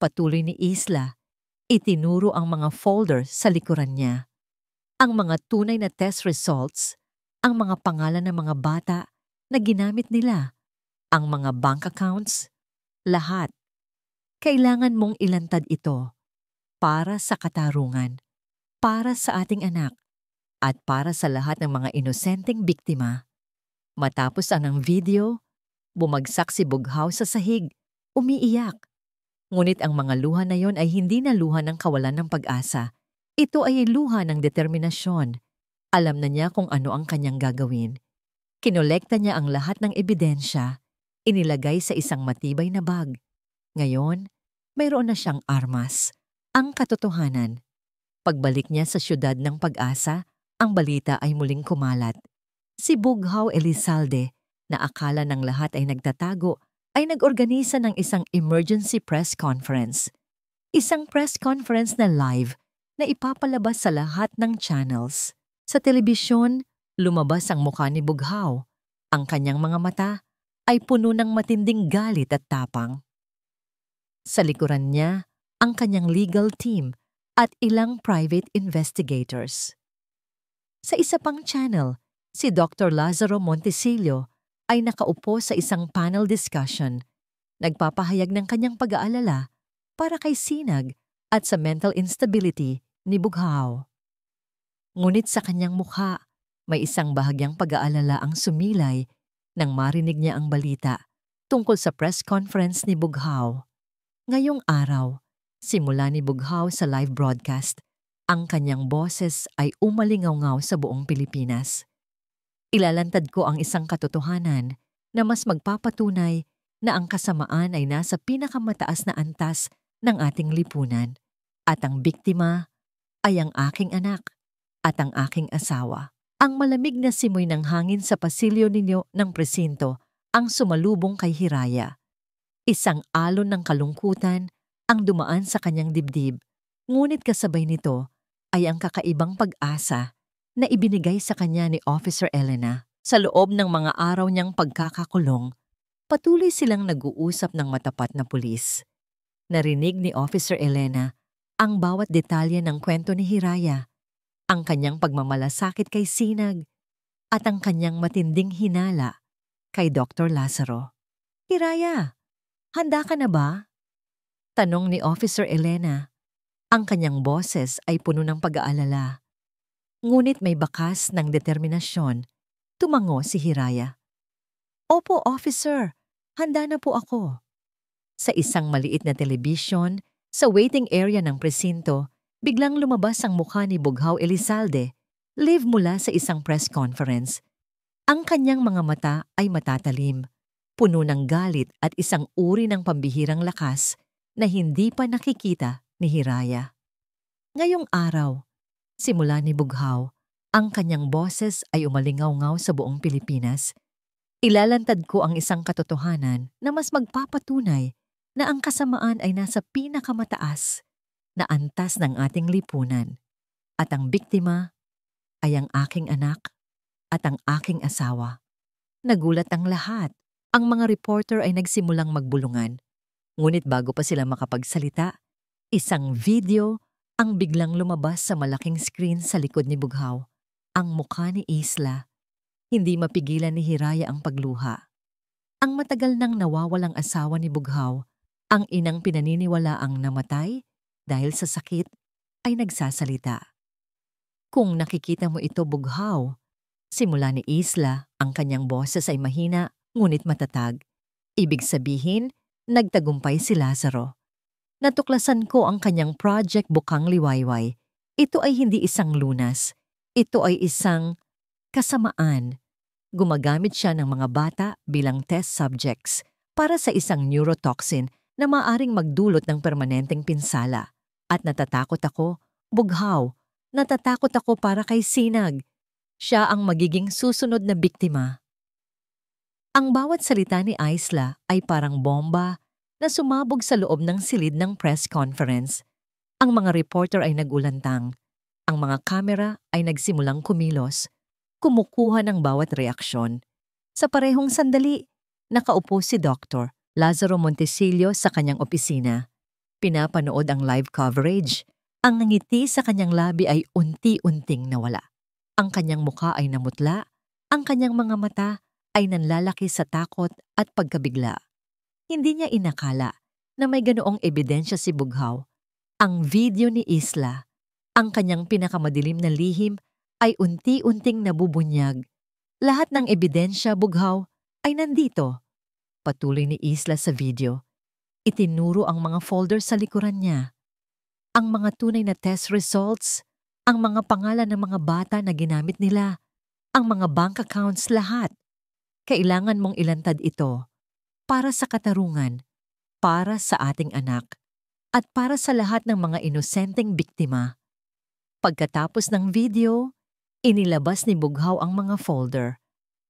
Patuloy ni Isla, itinuro ang mga folder sa likuran niya. Ang mga tunay na test results, ang mga pangalan ng mga bata na ginamit nila, ang mga bank accounts, lahat. Kailangan mong ilantad ito para sa katarungan, para sa ating anak, at para sa lahat ng mga inosenteng biktima. Matapos ang video, bumagsak si Bughaw sa sahig, umiiyak. Ngunit ang mga luha na yon ay hindi na luha ng kawalan ng pag-asa. Ito ay luha ng determinasyon. Alam na niya kung ano ang kanyang gagawin. Kinolekta niya ang lahat ng ebidensya, inilagay sa isang matibay na bag. Ngayon, mayroon na siyang armas, ang katotohanan. Pagbalik niya sa siyudad ng Pag-asa, ang balita ay muling kumalat. Si Bughaw Elizalde, na akala ng lahat ay nagtatago, ay nag-organisa ng isang emergency press conference. Isang press conference na live na ipapalabas sa lahat ng channels. Sa telebisyon, lumabas ang mukha ni Bughaw. Ang kanyang mga mata ay puno ng matinding galit at tapang. Sa likuran niya, ang kanyang legal team at ilang private investigators. Sa isa pang channel, si Dr. Lazaro Montesillo ay nakaupo sa isang panel discussion, nagpapahayag ng kanyang pag-aalala para kay Sinag at sa mental instability ni Bughaw. Ngunit sa kanyang mukha, may isang bahagyang pag-aalala ang sumilay nang marinig niya ang balita tungkol sa press conference ni Bughaw. Ngayong araw, simula ni Bughaw sa live broadcast, ang kanyang boses ay umalingaw-ngaw sa buong Pilipinas. Ilalantad ko ang isang katotohanan na mas magpapatunay na ang kasamaan ay nasa pinakamataas na antas ng ating lipunan at ang biktima ay ang aking anak at ang aking asawa. Ang malamig na simoy ng hangin sa pasilyo ninyo ng presinto ang sumalubong kay Hiraya. Isang alon ng kalungkutan ang dumaan sa kanyang dibdib, ngunit kasabay nito ay ang kakaibang pag-asa na ibinigay sa kanya ni Officer Elena. Sa loob ng mga araw niyang pagkakakulong, patuloy silang nag-uusap ng matapat na pulis. Narinig ni Officer Elena ang bawat detalye ng kwento ni Hiraya, ang kanyang pagmamalasakit kay Sinag, at ang kanyang matinding hinala kay Dr. Lazaro. "Hiraya, handa ka na ba?" tanong ni Officer Elena. Ang kanyang boses ay puno ng pag-aalala. Ngunit may bakas ng determinasyon. Tumango si Hiraya. "Opo, officer. Handa na po ako." Sa isang maliit na telebisyon, sa waiting area ng presinto, biglang lumabas ang mukha ni Bughaw Elizalde, live mula sa isang press conference. Ang kanyang mga mata ay matatalim, puno ng galit at isang uri ng pambihirang lakas na hindi pa nakikita ni Hiraya. Ngayong araw, simula ni Bughaw, ang kanyang boses ay umalingaw-ngaw sa buong Pilipinas. Ilalantad ko ang isang katotohanan na mas magpapatunay na ang kasamaan ay nasa pinakamataas na antas ng ating lipunan at ang biktima ay ang aking anak at ang aking asawa. Nagulat ang lahat. Ang mga reporter ay nagsimulang magbulungan. Ngunit bago pa sila makapagsalita, isang video ang biglang lumabas sa malaking screen sa likod ni Bughaw. Ang mukha ni Isla. Hindi mapigilan ni Hiraya ang pagluha. Ang matagal nang nawawalang asawa ni Bughaw, ang inang pinaniniwalaang namatay dahil sa sakit, ay nagsasalita. "Kung nakikita mo ito, Bughaw," simula ni Isla, ang kanyang boses ay mahina ngunit matatag. "Ibig sabihin, nagtagumpay si Lazaro. Natuklasan ko ang kanyang project Bukang Liwayway. Ito ay hindi isang lunas. Ito ay isang kasamaan. Gumagamit siya ng mga bata bilang test subjects para sa isang neurotoxin na maaring magdulot ng permanenteng pinsala. At natatakot ako, Bughaw, natatakot ako para kay Sinag. Siya ang magiging susunod na biktima." Ang bawat salita ni Isla ay parang bomba na sumabog sa loob ng silid ng press conference. Ang mga reporter ay nagulantang. Ang mga kamera ay nagsimulang kumilos, kumukuha ng bawat reaksyon. Sa parehong sandali, nakaupo si Dr. Lazaro Montesillo sa kanyang opisina. Pinapanood ang live coverage. Ang ngiti sa kanyang labi ay unti-unting nawala. Ang kanyang mukha ay namutla. Ang kanyang mga mata ay nanlalaki sa takot at pagkabigla. Hindi niya inakala na may ganoong ebidensya si Bughaw. Ang video ni Isla, ang kanyang pinakamadilim na lihim, ay unti-unting nabubunyag. "Lahat ng ebidensya, Bughaw, ay nandito." Patuloy ni Isla sa video. Itinuro ang mga folder sa likuran niya. Ang mga tunay na test results, ang mga pangalan ng mga bata na ginamit nila, ang mga bank accounts, lahat. "Kailangan mong ilantad ito para sa katarungan, para sa ating anak, at para sa lahat ng mga inosenteng biktima." Pagkatapos ng video, inilabas ni Bughaw ang mga folder.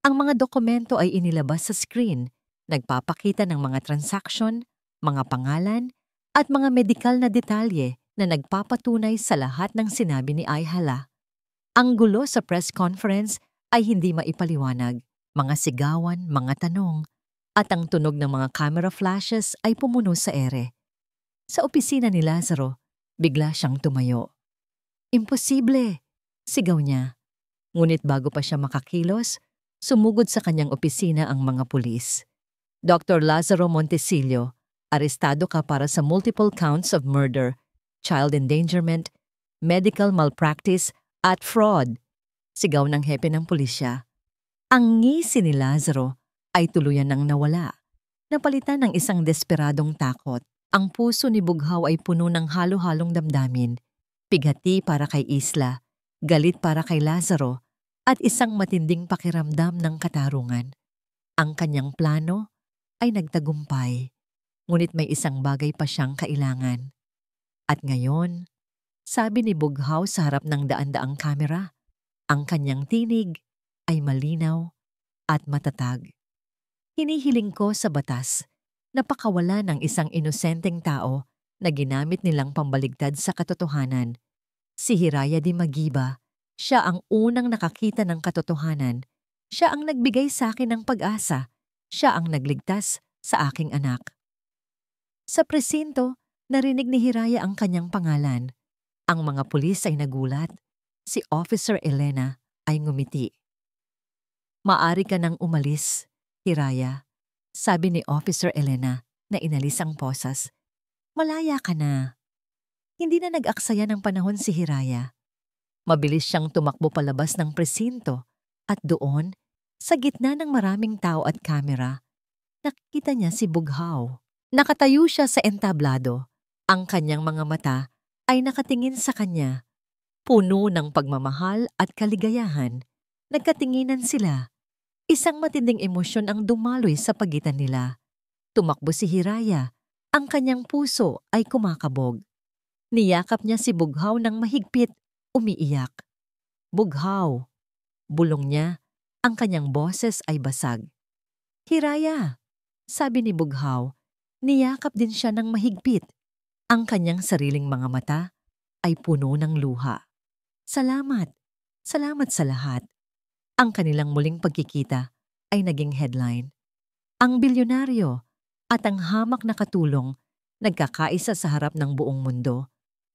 Ang mga dokumento ay inilabas sa screen, nagpapakita ng mga transaksyon, mga pangalan, at mga medikal na detalye na nagpapatunay sa lahat ng sinabi ni Ayhala. Ang gulo sa press conference ay hindi maipaliwanag. Mga sigawan, mga tanong, at ang tunog ng mga camera flashes ay pumuno sa ere. Sa opisina ni Lazaro, bigla siyang tumayo. "Imposible!" sigaw niya. Ngunit bago pa siya makakilos, sumugod sa kanyang opisina ang mga pulis. "Dr. Lazaro Montesillo, arestado ka para sa multiple counts of murder, child endangerment, medical malpractice, at fraud," sigaw ng hepe ng pulisya. Ang ngisi ni Lazaro ay tuluyan ng nawala, napalitan ng isang desperadong takot. Ang puso ni Bughaw ay puno ng halo-halong damdamin, pighati para kay Isla, galit para kay Lazaro, at isang matinding pakiramdam ng katarungan. Ang kanyang plano ay nagtagumpay, ngunit may isang bagay pa siyang kailangan. At ngayon, sabi ni Bughaw sa harap ng daan-daang kamera, ang kanyang tinig ay malinaw at matatag. "Hinihiling ko sa batas napakawala ng isang inosenteng tao na ginamit nilang pambaligtad sa katotohanan. Si Hiraya Di Magiba, siya ang unang nakakita ng katotohanan. Siya ang nagbigay sa akin ng pag-asa. Siya ang nagligtas sa aking anak. Sa presinto, narinig ni Hiraya ang kanyang pangalan. Ang mga pulis ay nagulat. Si Officer Elena ay ngumiti. "Maari ka nang umalis, Hiraya," sabi ni Officer Elena na inalis ang posas. "Malaya ka na." Hindi na nag-aksaya ng panahon si Hiraya. Mabilis siyang tumakbo palabas ng presinto at doon, sa gitna ng maraming tao at kamera, nakita niya si Bughaw. Nakatayo siya sa entablado. Ang kanyang mga mata ay nakatingin sa kanya. Puno ng pagmamahal at kaligayahan, nagkatinginan sila. Isang matinding emosyon ang dumaloy sa pagitan nila. Tumakbo si Hiraya. Ang kanyang puso ay kumakabog. Niyakap niya si Bughaw ng mahigpit, umiiyak. "Bughaw," bulong niya, ang kanyang boses ay basag. "Hiraya," sabi ni Bughaw. Niyakap din siya ng mahigpit. Ang kanyang sariling mga mata ay puno ng luha. "Salamat. Salamat sa lahat." Ang kanilang muling pagkikita ay naging headline. Ang bilyonaryo at ang hamak na katulong nagkakaisa sa harap ng buong mundo,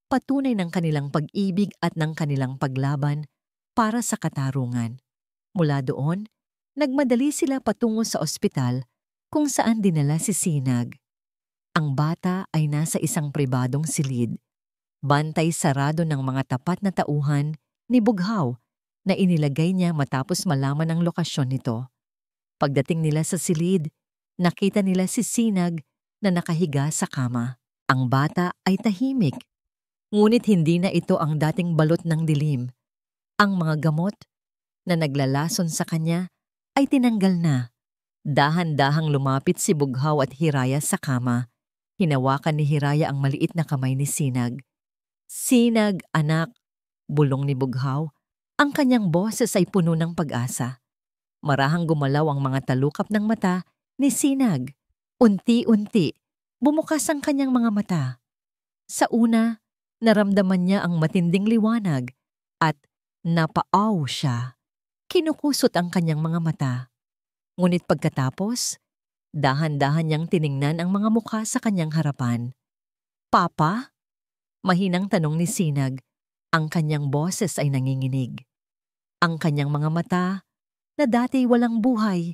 patunay ng kanilang pag-ibig at ng kanilang paglaban para sa katarungan. Mula doon, nagmadali sila patungo sa ospital kung saan dinala si Sinag. Ang bata ay nasa isang pribadong silid, bantay sarado ng mga tapat na tauhan ni Bughaw na inilagay niya matapos malaman ang lokasyon nito. Pagdating nila sa silid, nakita nila si Sinag na nakahiga sa kama. Ang bata ay tahimik, ngunit hindi na ito ang dating balot ng dilim. Ang mga gamot na naglalason sa kanya ay tinanggal na. Dahan-dahang lumapit si Bughaw at Hiraya sa kama. Hinawakan ni Hiraya ang maliit na kamay ni Sinag. "Sinag, anak," bulong ni Bughaw. Ang kanyang boses ay puno ng pag-asa. Marahang gumalaw ang mga talukap ng mata ni Sinag. Unti-unti, bumukas ang kanyang mga mata. Sa una, naramdaman niya ang matinding liwanag at napaaw siya. Kinukusot ang kanyang mga mata. Ngunit pagkatapos, dahan-dahan niyang tiningnan ang mga mukha sa kanyang harapan. "Papa?" Mahinang tanong ni Sinag. Ang kanyang boses ay nanginginig. Ang kanyang mga mata, na dati walang buhay,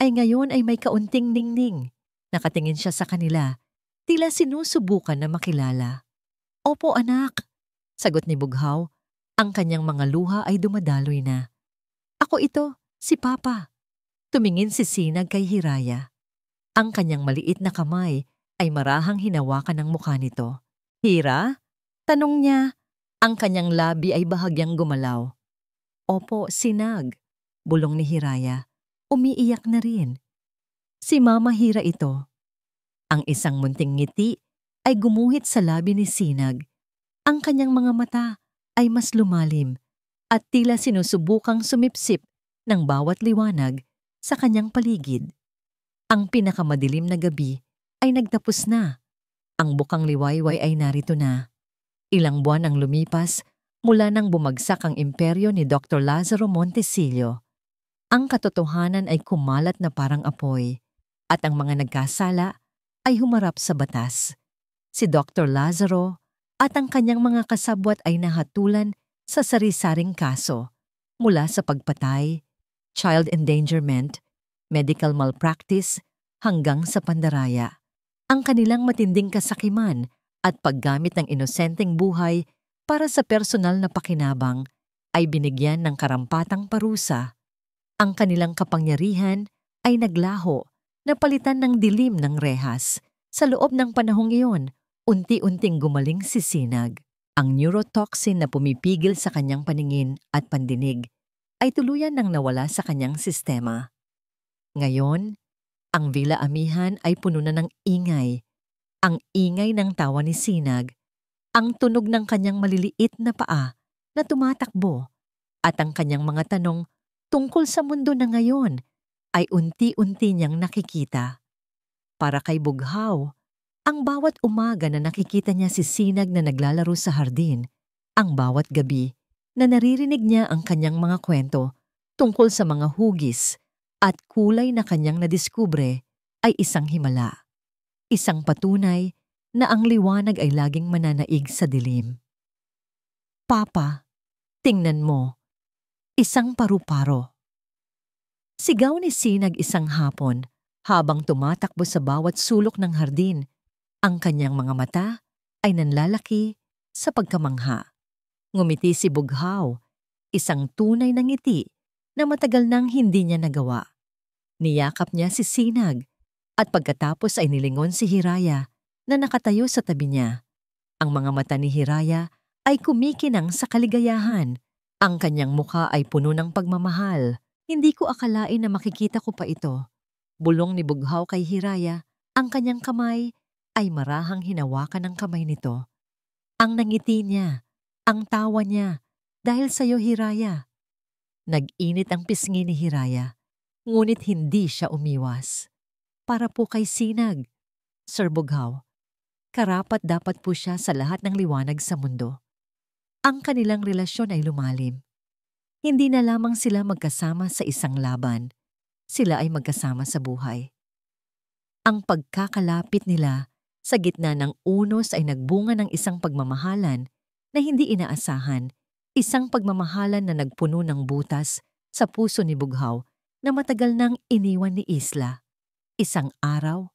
ay ngayon ay may kaunting ningning. Nakatingin siya sa kanila, tila sinusubukan na makilala. "Opo, anak," sagot ni Bughaw. Ang kanyang mga luha ay dumadaloy na. "Ako ito, si Papa." Tumingin si Sinag kay Hiraya. Ang kanyang maliit na kamay ay marahang hinawakan ng mukha nito. "Hira?" tanong niya. Ang kanyang labi ay bahagyang gumalaw. "Opo, Sinag," bulong ni Hiraya. Umiiyak na rin. "Si Mama Hira ito." Ang isang munting ngiti ay gumuhit sa labi ni Sinag. Ang kanyang mga mata ay mas lumalim at tila sinusubukang sumipsip ng bawat liwanag sa kanyang paligid. Ang pinakamadilim na gabi ay nagtapos na. Ang bukang liwayway ay narito na. Ilang buwan ang lumipas mula nang bumagsak ang imperyo ni Dr. Lazaro Montesillo. Ang katotohanan ay kumalat na parang apoy at ang mga nagkasala ay humarap sa batas. Si Dr. Lazaro at ang kanyang mga kasabwat ay nahatulan sa sari-saring kaso mula sa pagpatay, child endangerment, medical malpractice hanggang sa pandaraya. Ang kanilang matinding kasakiman at paggamit ng inosenteng buhay para sa personal na pakinabang ay binigyan ng karampatang parusa. Ang kanilang kapangyarihan ay naglaho na palitan ng dilim ng rehas. Sa loob ng panahong iyon, unti-unting gumaling si Sinag. Ang neurotoxin na pumipigil sa kanyang paningin at pandinig ay tuluyan nang nawala sa kanyang sistema. Ngayon, ang Villa Amihan ay puno na ng ingay. Ang ingay ng tawa ni Sinag, ang tunog ng kanyang maliliit na paa na tumatakbo, at ang kanyang mga tanong tungkol sa mundo na ngayon ay unti-unti niyang nakikita. Para kay Bughaw, ang bawat umaga na nakikita niya si Sinag na naglalaro sa hardin, ang bawat gabi na naririnig niya ang kanyang mga kwento tungkol sa mga hugis at kulay na kanyang nadiskubre ay isang himala. Isang patunay na ang liwanag ay laging mananaig sa dilim. Papa, tingnan mo, isang paru-paro. Sigaw ni Sinag isang hapon habang tumatakbo sa bawat sulok ng hardin. Ang kanyang mga mata ay nanlalaki sa pagkamangha. Ngumiti si Bughaw, isang tunay na ngiti na matagal nang hindi niya nagawa. Niyakap niya si Sinag at pagkatapos ay nilingon si Hiraya na nakatayo sa tabi niya. Ang mga mata ni Hiraya ay kumikinang sa kaligayahan. Ang kanyang mukha ay puno ng pagmamahal. Hindi ko akalain na makikita ko pa ito. Bulong ni Bughaw kay Hiraya, ang kanyang kamay ay marahang hinawakan ng kamay nito. Ang nangiti niya, ang tawa niya, dahil sa'yo Hiraya. Nag-init ang pisngi ni Hiraya, ngunit hindi siya umiwas. Para po kay Sinag, Sir Bughaw, karapat dapat po siya sa lahat ng liwanag sa mundo. Ang kanilang relasyon ay lumalim. Hindi na lamang sila magkasama sa isang laban, sila ay magkasama sa buhay. Ang pagkakalapit nila sa gitna ng unos ay nagbunga ng isang pagmamahalan na hindi inaasahan, isang pagmamahalan na nagpuno ng butas sa puso ni Bughaw na matagal nang iniwan ni Isla. Isang araw,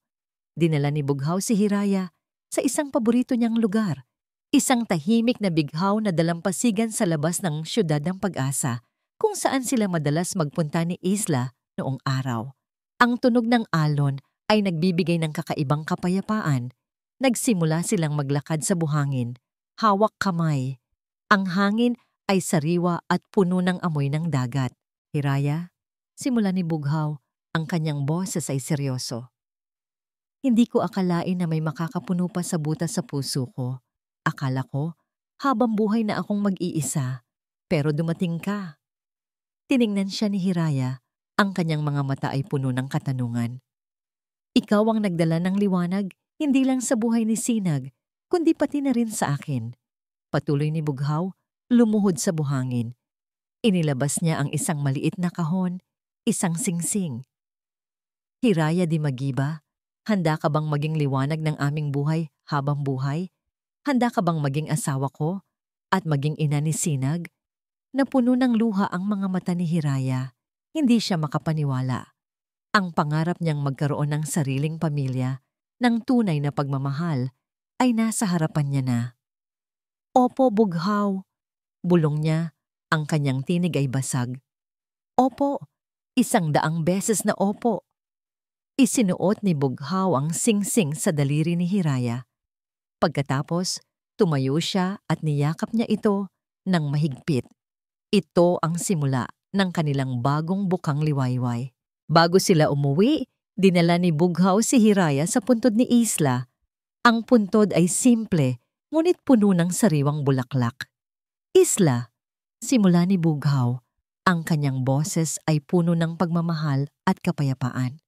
dinala ni Bughaw si Hiraya sa isang paborito niyang lugar, isang tahimik na bighaw na dalampasigan sa labas ng Siyudad ng Pag-asa, kung saan sila madalas magpunta ni Isla noong araw. Ang tunog ng alon ay nagbibigay ng kakaibang kapayapaan. Nagsimula silang maglakad sa buhangin, hawak kamay. Ang hangin ay sariwa at puno ng amoy ng dagat. Hiraya, simula ni Bughaw, ang kanyang boses ay seryoso. Hindi ko akalain na may makakapuno pa sa butas sa puso ko. Akala ko, habang buhay na akong mag-iisa, pero dumating ka. Tiningnan siya ni Hiraya, ang kanyang mga mata ay puno ng katanungan. Ikaw ang nagdala ng liwanag, hindi lang sa buhay ni Sinag, kundi pati na rin sa akin. Patuloy ni Bughaw, lumuhod sa buhangin. Inilabas niya ang isang maliit na kahon, isang singsing. Hiraya di Magiba, handa ka bang maging liwanag ng aming buhay habang buhay? Handa ka bang maging asawa ko at maging ina ni Sinag? Napuno ng luha ang mga mata ni Hiraya. Hindi siya makapaniwala. Ang pangarap niyang magkaroon ng sariling pamilya, ng tunay na pagmamahal, ay nasa harapan niya na. Opo, Bughaw. Bulong niya, ang kanyang tinig ay basag. Opo, 100 beses na opo. Isinuot ni Bughaw ang singsing sa daliri ni Hiraya. Pagkatapos, tumayo siya at niyakap niya ito ng mahigpit. Ito ang simula ng kanilang bagong bukang liwayway. Bago sila umuwi, dinala ni Bughaw si Hiraya sa puntod ni Isla. Ang puntod ay simple, ngunit puno ng sariwang bulaklak. Isla, simula ni Bughaw, ang kanyang boses ay puno ng pagmamahal at kapayapaan.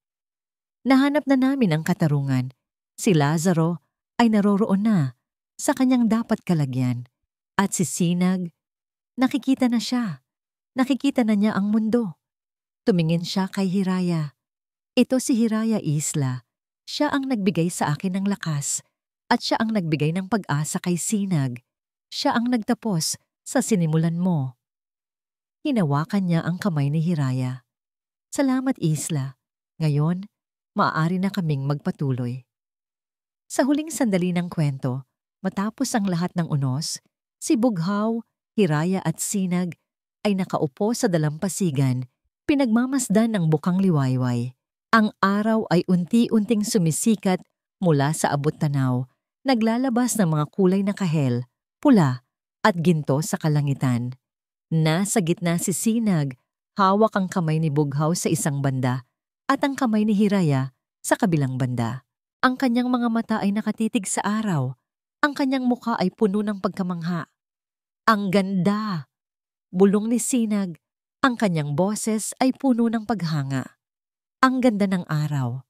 Nahanap na namin ang katarungan. Si Lazaro ay naroroon na sa kanyang dapat kalagyan. At si Sinag, nakikita na siya. Nakikita na niya ang mundo. Tumingin siya kay Hiraya. Ito si Hiraya, Isla. Siya ang nagbigay sa akin ng lakas at siya ang nagbigay ng pag-asa kay Sinag. Siya ang nagtapos sa sinimulan mo. Hinawakan niya ang kamay ni Hiraya. Salamat, Isla. Ngayon, maaari na kaming magpatuloy. Sa huling sandali ng kwento, matapos ang lahat ng unos, si Bughaw, Hiraya at Sinag ay nakaupo sa dalampasigan, pinagmamasdan ng bukang liwayway. Ang araw ay unti-unting sumisikat mula sa abot tanaw, naglalabas ng mga kulay na kahel, pula at ginto sa kalangitan. Nasa gitna si Sinag, hawak ang kamay ni Bughaw sa isang banda at ang kamay ni Hiraya sa kabilang banda. Ang kanyang mga mata ay nakatitig sa araw. Ang kanyang mukha ay puno ng pagkamangha. Ang ganda! Bulong ni Sinag, ang kanyang boses ay puno ng paghanga. Ang ganda ng araw.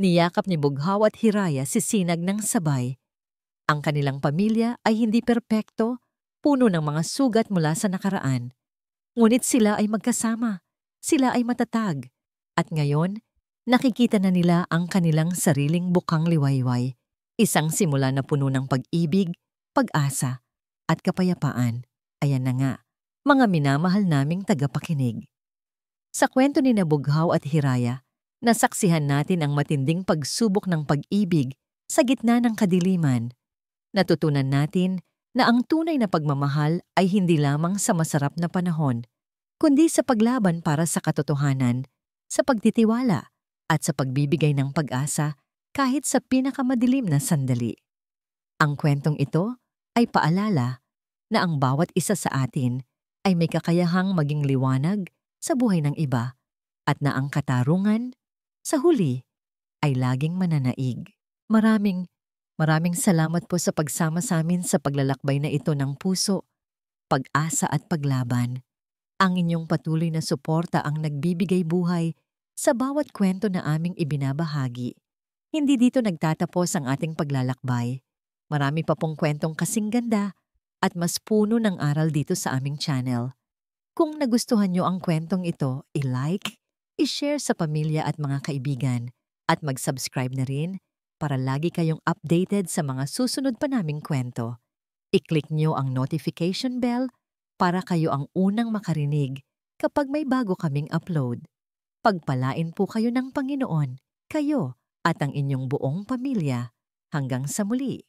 Niyakap ni Bughaw at Hiraya si Sinag ng sabay. Ang kanilang pamilya ay hindi perpekto, puno ng mga sugat mula sa nakaraan. Ngunit sila ay magkasama, sila ay matatag, at ngayon, nakikita na nila ang kanilang sariling bukang liwayway, isang simula na puno ng pag-ibig, pag-asa, at kapayapaan. Ayan na nga, mga minamahal naming tagapakinig. Sa kwento ni Bughaw at Hiraya, nasaksihan natin ang matinding pagsubok ng pag-ibig sa gitna ng kadiliman. Natutunan natin na ang tunay na pagmamahal ay hindi lamang sa masarap na panahon, kundi sa paglaban para sa katotohanan, sa pagtitiwala, at sa pagbibigay ng pag-asa kahit sa pinakamadilim na sandali. Ang kwentong ito ay paalala na ang bawat isa sa atin ay may kakayahang maging liwanag sa buhay ng iba at na ang katarungan, sa huli, ay laging mananaig. Maraming salamat po sa pagsama sa amin sa paglalakbay na ito ng puso, pag-asa at paglaban. Ang inyong patuloy na suporta ang nagbibigay buhay sa bawat kwento na aming ibinabahagi. Hindi dito nagtatapos ang ating paglalakbay. Marami pa pong kwentong kasing ganda at mas puno ng aral dito sa aming channel. Kung nagustuhan nyo ang kwentong ito, i-like, i-share sa pamilya at mga kaibigan, at mag-subscribe na rin para lagi kayong updated sa mga susunod pa naming kwento. I-click nyo ang notification bell para kayo ang unang makarinig kapag may bago kaming upload. Pagpalain po kayo ng Panginoon, kayo at ang inyong buong pamilya. Hanggang sa muli.